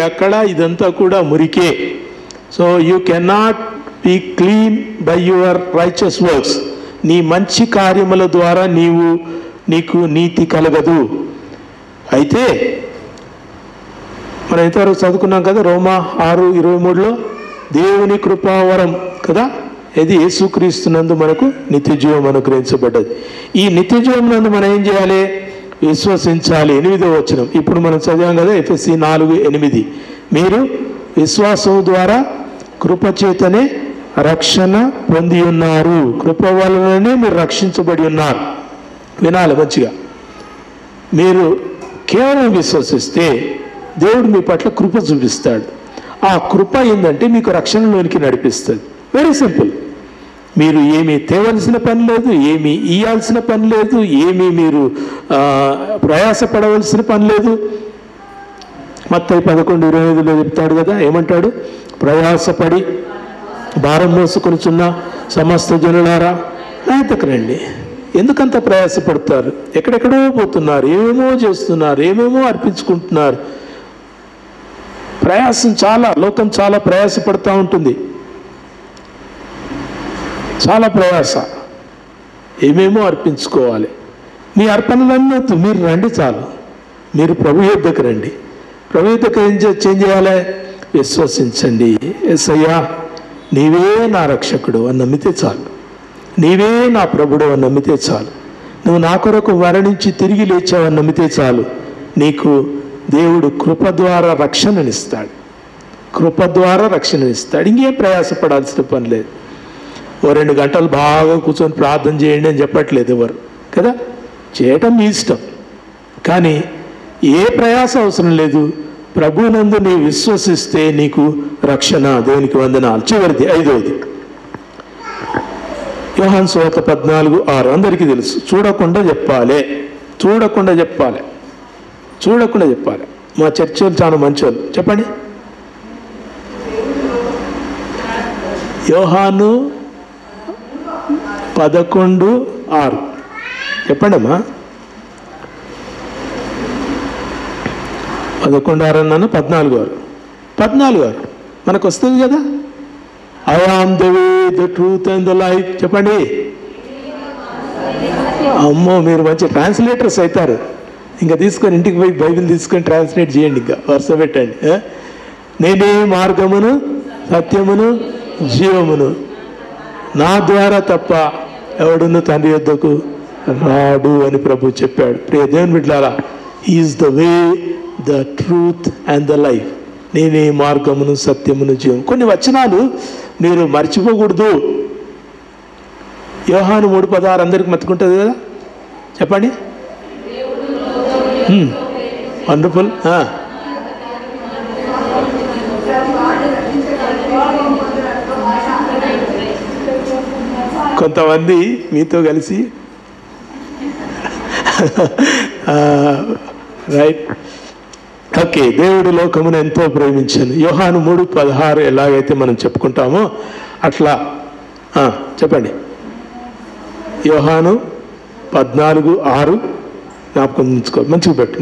ఇదంతా కూడా మురికే. So you cannot be clean by your righteous works. నీ మంచి కార్యముల ద్వారా నీకు నీతి కలగదు. అయితే మనం ఇంతవరకు చదువుకున్నాం కదా, రోమా 6:23లో దేవుని కృపావరం కదా, ఇది యేసుక్రీస్తునందు మనకు నిత్యజీవం అనుగ్రహించబడ్డది. ఈ నిత్యజీవం నందు మనం ఏం చేయాలి? విశ్వసించాలి. 8వ వచనం ఇప్పుడు మనం చదివాం కదా, ఎఫెసీ 4:8. మీరు విశ్వాసం ద్వారా కృపచేతనే రక్షణ పొంది ఉన్నారు, కృప వలననే మీరు రక్షించబడి ఉన్నారు. వినాలి మంచిగా. మీరు కేవలం విశ్వసిస్తే దేవుడు మీ పట్ల కృప చూపిస్తాడు. ఆ కృప ఏంటంటే మీకు రక్షణలోనికి నడిపిస్తుంది. Very simple. మీరు ఏమీ తేవలసిన పని లేదు, ఏమీ ఇయ్యాల్సిన పని లేదు, ఏమీ మీరు ప్రయాసపడవలసిన పని లేదు. మత్తయి 11:25లో చెప్తాడు కదా, ఏమంటాడు? ప్రయాసపడి భారం మోసుకొనుచున్న సమస్త జనులారా నా యొద్దకు రండి. ఎందుకంత ప్రయాసపడతారు? ఎక్కడెక్కడో పోతున్నారు, ఏమేమో చేస్తున్నారు, ఏమేమో అర్పించుకుంటున్నారు. ప్రయాసం చాలా, లోకం చాలా ప్రయాసపడుతూ ఉంటుంది. చాలా ప్రయాస, ఏమేమో అర్పించుకోవాలి. మీ అర్పణలన్నీ మీరు రండి చాలు. మీరు ప్రభు యొద్దకు రండి. ప్రభు యొద్దకు ఏం చేయాలి? విశ్వసించండి. యేసయ్యా నీవే నా రక్షకుడు అని నమ్మితే చాలు, నీవే నా ప్రభుడు అని నమ్మితే చాలు, నువ్వు నా కొరకు మరణించి తిరిగి లేచావని నమ్మితే చాలు. నీకు దేవుడు కృప ద్వారా రక్షణనిస్తాడు, కృప ద్వారా రక్షణనిస్తాడు. ఇంకేం ప్రయాసపడాల్సిన పని లేదు. ఓ 2 గంటలు బాగా కూర్చొని ప్రార్థన చేయండి అని చెప్పట్లేదు ఎవరు కదా, చేయటం మీ ఇష్టం. కానీ ఏ ప్రయాస అవసరం లేదు. ప్రభువునందు నీవు విశ్వసిస్తే నీకు రక్షణ. దేవునికి వందనాలు. చివరిది 5వది యోహాను సువార్త 14:6. అందరికీ తెలుసు. చూడకుండా చెప్పాలి, చూడకుండా చెప్పాలి, చూడకుండా చెప్పాలి. మా చర్చ్ వాళ్ళు చాలా మంచోళ్ళు. చెప్పండి. యోహాను 11:6 చెప్పండి అమ్మా. 11:6 అన్నాను, 14:6 మనకు వస్తుంది కదా. I am the way, the truth and the life. చెప్పండి. అమ్మో, మీరు మంచి ట్రాన్స్లేటర్స్ అవుతారు. ఇంకా తీసుకొని ఇంటికి పోయి బైబిల్ తీసుకొని ట్రాన్స్లేట్ చేయండి, ఇంకా వరుస పెట్టండి. నేనే మార్గమును సత్యమును జీవమును, నా ద్వారా తప్ప ఎవడును తండ్రి యొద్దకు రాడు అని ప్రభు చెప్పాడు. ప్రియ దేవుని బిడ్డలారా, he is the way, the truth and the life. నేనే మార్గమును సత్యమును జీవం. కొన్ని వచనాలు మీరు మర్చిపోకూడదు. యోహాను 3:16 అందరికి మర్చుకుంటుంది కదా. చెప్పండి. వండర్ఫుల్. కొంతమంది మీతో కలిసి రైట్. ఓకే. దేవుడు లోకమును ఎంతో ప్రేమించాను. యోహాను 3:16 ఎలాగైతే మనం చెప్పుకుంటామో అట్లా చెప్పండి. యోహాను 14:6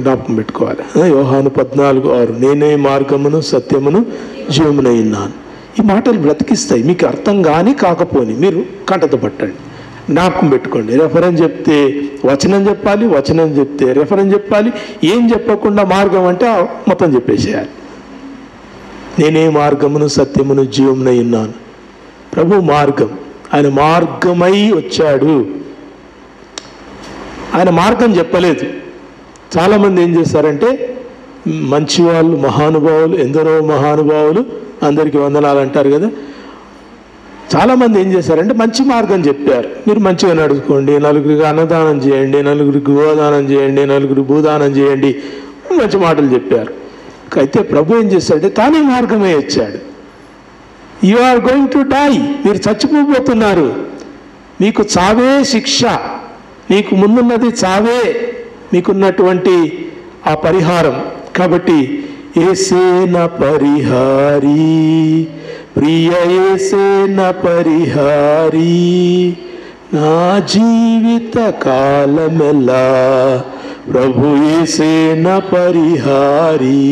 జ్ఞాపకం పెట్టుకోవాలి. యోహాను 14:6 నేనే మార్గమును సత్యమును జీవమునై ఉన్నాను. ఈ మాటలు బ్రతికిస్తాయి. మీకు అర్థం కానీ కాకపోని మీరు కంటతో పట్టండి, జ్ఞాపకం పెట్టుకోండి. రెఫరెన్స్ చెప్తే వచనం చెప్పాలి, వచనం చెప్తే రెఫరెన్స్ చెప్పాలి. ఏం చెప్పకుండా మార్గం అంటే మొత్తం చెప్పేసేయాలి. నేనే మార్గమును సత్యమును జీవమునై ఉన్నాను. ప్రభు మార్గం, ఆయన మార్గమై వచ్చాడు. ఆయన మార్గం చెప్పలేదు. చాలామంది ఏం చేశారంటే, మంచి వాళ్ళు, మహానుభావులు, ఎందరో మహానుభావులు, అందరికీ వందనాలు అంటారు కదా. చాలామంది ఏం చేశారంటే మంచి మార్గం చెప్పారు. మీరు మంచిగా నడుచుకోండి, నలుగురికి అన్నదానం చేయండి, నలుగురికి గోదానం చేయండి, నలుగురికి భూదానం చేయండి, మంచి మాటలు చెప్పారు. అయితే ప్రభు ఏం చేశాడంటే తానే మార్గమే ఇచ్చాడు. You are going to die, మీరు చచ్చిపోబోతున్నారు, మీకు చావే శిక్ష, మీకు ముందున్నది చావే, మీకున్నటువంటి ఆ పరిహారం. కాబట్టి యేసేన పరిహారీ, ప్రియ యేసేన పరిహారీ, నా జీవిత కాలమెల్లా ప్రభు యేసేన పరిహారీ,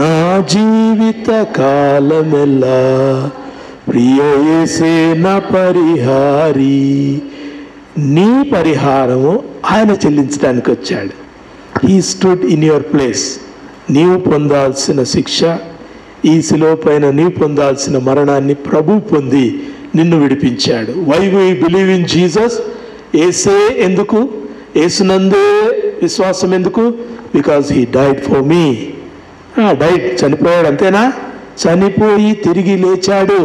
నా జీవిత కాలమెల్లా ప్రియ యేసేన పరిహారీ. నీ పరిహారము ఆయన చెల్లించడానికి వచ్చాడు. He stood in your place. నీవు పొందాల్సిన శిక్ష, ఈ శిలువ పైన నీవు పొందాల్సిన మరణాన్ని ప్రభు పొంది నిన్ను విడిపించాడు. Why we believe in Jesus? యేసే ఎందుకు? యేసునందే విశ్వాసం ఎందుకు? Because he died for me. Died, చనిపోయాడు, అంతేనా? చనిపోయి తిరిగి లేచాడు.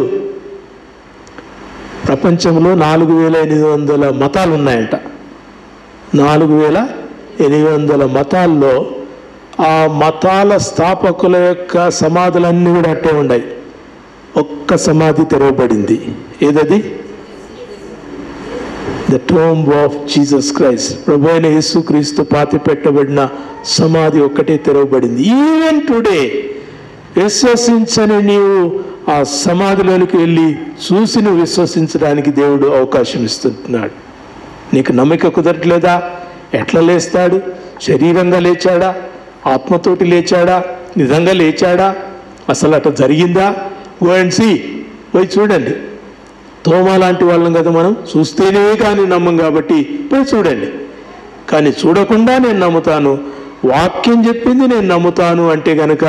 ప్రపంచంలో 4800 మతాలు ఉన్నాయంట. 4800 మతాల్లో ఆ మతాల స్థాపకుల యొక్క సమాధులన్నీ కూడా అట్టే ఉన్నాయి. ఒక్క సమాధి తెరవబడింది. ఏదది? The tomb of Jesus Christ. ప్రభు అయిన యేసుక్రీస్తు పాతి పెట్టబడిన సమాధి ఒక్కటే తెరవబడింది. ఈవెన్ టుడే విశ్వసించని నీవు ఆ సమాధిలోనికి వెళ్ళి చూసి నువ్వు విశ్వసించడానికి దేవుడు అవకాశం ఇస్తున్నాడు. నీకు నమ్మిక కుదరట్లేదా? ఎట్లా లేస్తాడు? శరీరంగా లేచాడా? ఆత్మతోటి లేచాడా? నిజంగా లేచాడా? అసలు అట్లా జరిగిందా? గో అండ్ సీ, పోయి చూడండి. తోమా లాంటి వాళ్ళం కదా మనం, చూస్తేనే కానీ నమ్మం కాబట్టి పోయి చూడండి. కానీ చూడకుండా నేను నమ్ముతాను, వాక్యం చెప్పింది నేను నమ్ముతాను అంటే కనుక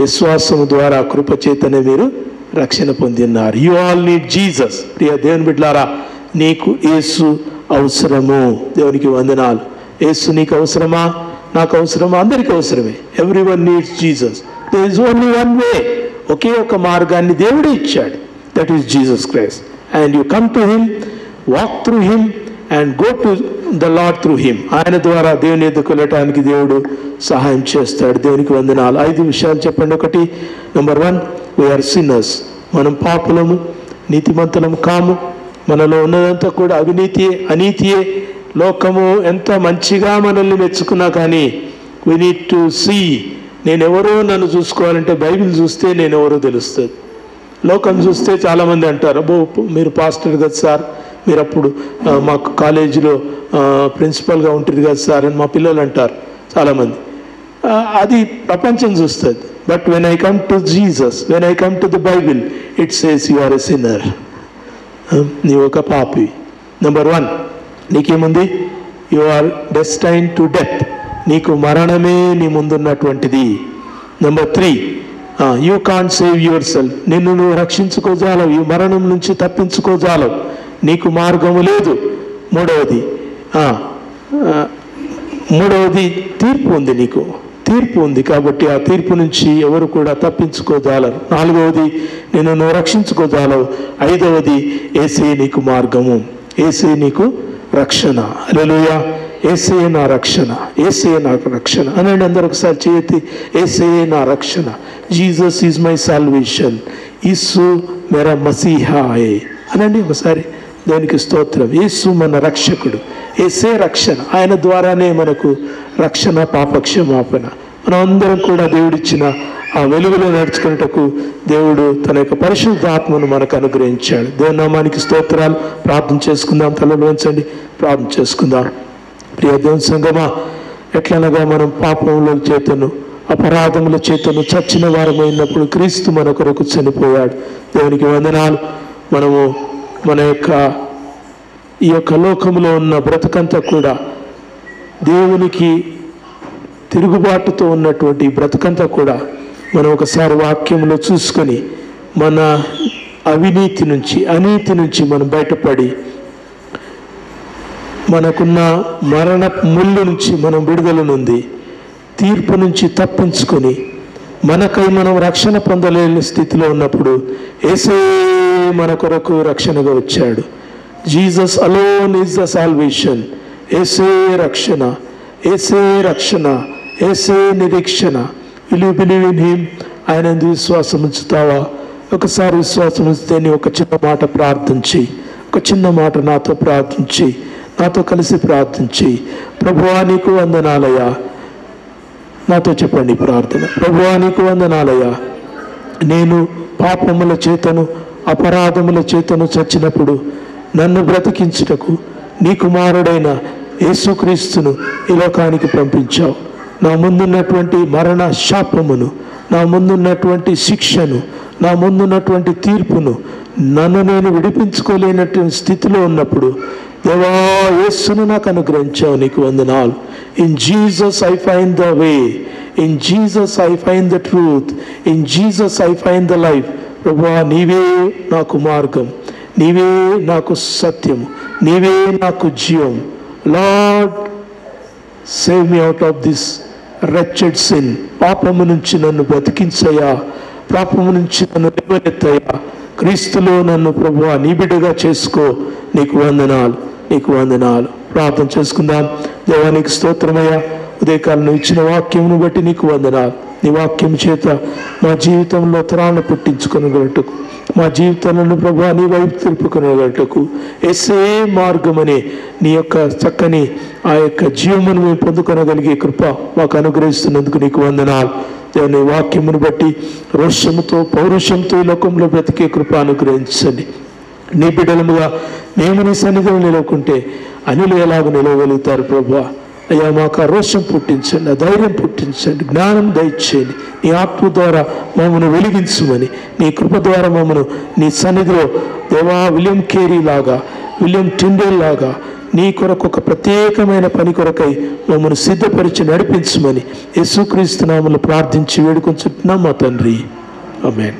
విశ్వాసము ద్వారా కృపచేతనే మీరు రక్షణ పొందినారు. You all need Jesus. ప్రియ దేవుని బిడ్డలారా, నీకు యేసు అవసరము. దేవునికి వందనాలు. యేసు నీకు అవసరమా? నాకు అవసరమా? అందరికీ అవసరమే. Everyone needs Jesus. There is only one way. ఒకే ఒక మార్గాన్ని దేవుడే ఇచ్చాడు. That is Jesus Christ. And you come to him, walk through him and go to the Lord through him. ఆయన ద్వారా దేవుని ఎదుకు వెళ్ళటానికి దేవుడు సహాయం చేస్తాడు. దేవునికి వందనాలు. 5 విషయాలు చెప్పండి. 1, నెంబర్ 1, వీఆర్ సిన్నర్స్. మనం పాపులము, నీతిమంతులము కాము. మనలో ఉన్నదంతా కూడా అవినీతియే, అనీతియే. లోకము ఎంత మంచిగా మనల్ని మెచ్చుకున్నా కానీ వీ నీడ్ టు సీ. నేనెవరో నన్ను చూసుకోవాలంటే బైబిల్ చూస్తే నేనెవరో తెలుస్తుంది. లోకం చూస్తే చాలామంది అంటారు, అబ్బో మీరు పాస్టర్ కదా సార్, మీరు అప్పుడు మాకు కాలేజీలో ప్రిన్సిపల్గా ఉంటుంది కదా సార్ అని మా పిల్లలు అంటారు చాలామంది. అది ప్రపంచం చూస్తుంది. But when I come to Jesus, when I come to the Bible, it says you are a sinner. నీవు ఒక పాపి. నెంబర్ 1, నీకేముంది? You are destined to death. నీకు మరణమే నీ ముందున్నటువంటిది. Number 3, you can't save yourself. నిన్ను నువ్వు రక్షించుకోజాలవు, ఈ మరణం నుంచి తప్పించుకోజాలవు, నీకు మార్గము లేదు. మూడవది తీర్పు ఉంది. నీకు తీర్పు ఉంది కాబట్టి ఆ తీర్పు నుంచి ఎవరు కూడా తప్పించుకోజాలరు. 4వది నిన్ను నువ్వు రక్షించుకోజాలవు. 5వది యేసే నీకు మార్గము, యేసే నీకు రక్షణ. హల్లెలూయా. యేసే నా రక్షణ, యేసే నాకు రక్షణ అనండి. అందరూ ఒకసారి చేతి, యేసే నా రక్షణ. Jesus is my salvation. యేసు మేరా మసీహా హై అనండి ఒకసారి. దానికి స్తోత్రం. యేసు మన రక్షకుడు, యేసే రక్షణ. ఆయన ద్వారానే మనకు రక్షణ, పాపక్షమాపణ. మనం అందరం కూడా దేవుడిచ్చిన ఆ వెలుగులో నడుచుకున్నటకు దేవుడు తన యొక్క పరిశుద్ధ ఆత్మను మనకు అనుగ్రహించాడు. దేవుని నామానికి స్తోత్రాలు. ప్రార్థన చేసుకుందాం. తలలో ఉంచండి, ప్రార్థన చేసుకుందాం. ప్రియ దేవుని సంగమా, ఎట్లనగా మనం పాపముల చేతను, అపరాధముల చేతను చచ్చిన వారమైనప్పుడు క్రీస్తు మన కొరకు చనిపోయాడు. దేవునికి వందనాలు. మనము మన యొక్క ఈ యొక్క లోకంలో ఉన్న బ్రతుకంతా కూడా దేవునికి తిరుగుబాటుతో ఉన్నటువంటి బ్రతుకంతా కూడా మనం ఒకసారి వాక్యంలో చూసుకొని మన అవినీతి నుంచి, అనీతి నుంచి మనం బయటపడి మనకున్న మరణ ముళ్ళు నుంచి మనం విడుదల నుండి తీర్పు నుంచి తప్పించుకొని మనకై మనం రక్షణ పొందలేని స్థితిలో ఉన్నప్పుడు యేసే మన కొరకు రక్షణగా వచ్చాడు. Jesus alone is the salvation. యేసే రక్షణ, యేసే రక్షణ, యేసే నిరీక్షణ. Will you believe in him? ఆయన విశ్వాసం ఉంచుతావా? ఒకసారి విశ్వాసం ఉంచితే నీ ఒక చిన్న మాట ప్రార్థించి, ఒక చిన్న మాట నాతో ప్రార్థించి, నాతో కలిసి ప్రార్థించి, ప్రభువా నీకు వందనాలయ్యా. నాతో చెప్పండి ప్రార్థన. ప్రభువా నీకు వందనాలయ్యా, నేను పాపముల చేతను, అపరాధముల చేతను చచ్చినప్పుడు నన్ను బ్రతికించుటకు నీ కుమారుడైన యేసుక్రీస్తును ఈ లోకానికి పంపించావు. నా ముందున్నటువంటి మరణ శాపమును, నా ముందున్నటువంటి శిక్షను, నా ముందున్నటువంటి తీర్పును, నన్ను నేను విడిపించుకోలేనటువంటి స్థితిలో ఉన్నప్పుడు దేవా యేసును నాకు అనుగ్రహించావు. నీకు వందనాలు. In Jesus I find the way. In Jesus I find the truth, in Jesus I find the life. ప్రభువా, నీవే నాకు మార్గం, నీవే నాకు సత్యం, నీవే నాకు జీవం. Lord, save me out of this wretched sin. పాపము నుంచి నన్ను బ్రతికించయ్యా, పాపము నుంచి నన్ను లేవనెత్తయ్యా. క్రీస్తులో నన్ను ప్రభువా నీ బిడ్డగా చేసుకో. నీకు వందనాలు, నీకు వందనాలు. ప్రార్థన చేసుకుందాం. దేవానికి స్తోత్రమయ్యా, ఉదయకాలం నువ్వు ఇచ్చిన వాక్యమును బట్టి నీకు వందనాలు. నీ వాక్యం చేత మా జీవితంలో తరాలను పుట్టించుకొనగలటకు, మా జీవితాలను ప్రభువా నీ వైపు తెలుపుకొనగలటకు ఎస్ఏ మార్గమనే నీ యొక్క చక్కని ఆ యొక్క జీవమును మేము పొందుకొనగలిగే కృప మాకు అనుగ్రహిస్తున్నందుకు నీకు వందనాలు. దేవుని వాక్యమును బట్టి రోషముతో పౌరుషంతో ఈ లోకంలో బ్రతికే కృప అనుగ్రహించండి. నీ బిడ్డలముగా మేము నీ సన్నిధిలో నిలవకుంటే అనిలు ఎలాగ నిలవగలుగుతారు ప్రభువా? అయ్యా, మాకు ఆ రోషం పుట్టించండి, ఆ ధైర్యం పుట్టించండి, జ్ఞానం దయచేయండి. నీ ఆత్మ ద్వారా మమ్మను వెలిగించమని, నీ కృప ద్వారా మమ్మను నీ సన్నిధిలో దేవా విలియం కేరీ లాగా, విలియం టిండేల్ లాగా నీ కొరకు ఒక ప్రత్యేకమైన పని కొరకై మమ్మను సిద్ధపరిచి నడిపించమని యేసుక్రీస్తు నామములో ప్రార్థించి వేడుకొంచుతున్నాం మా తండ్రి. ఆమేన్.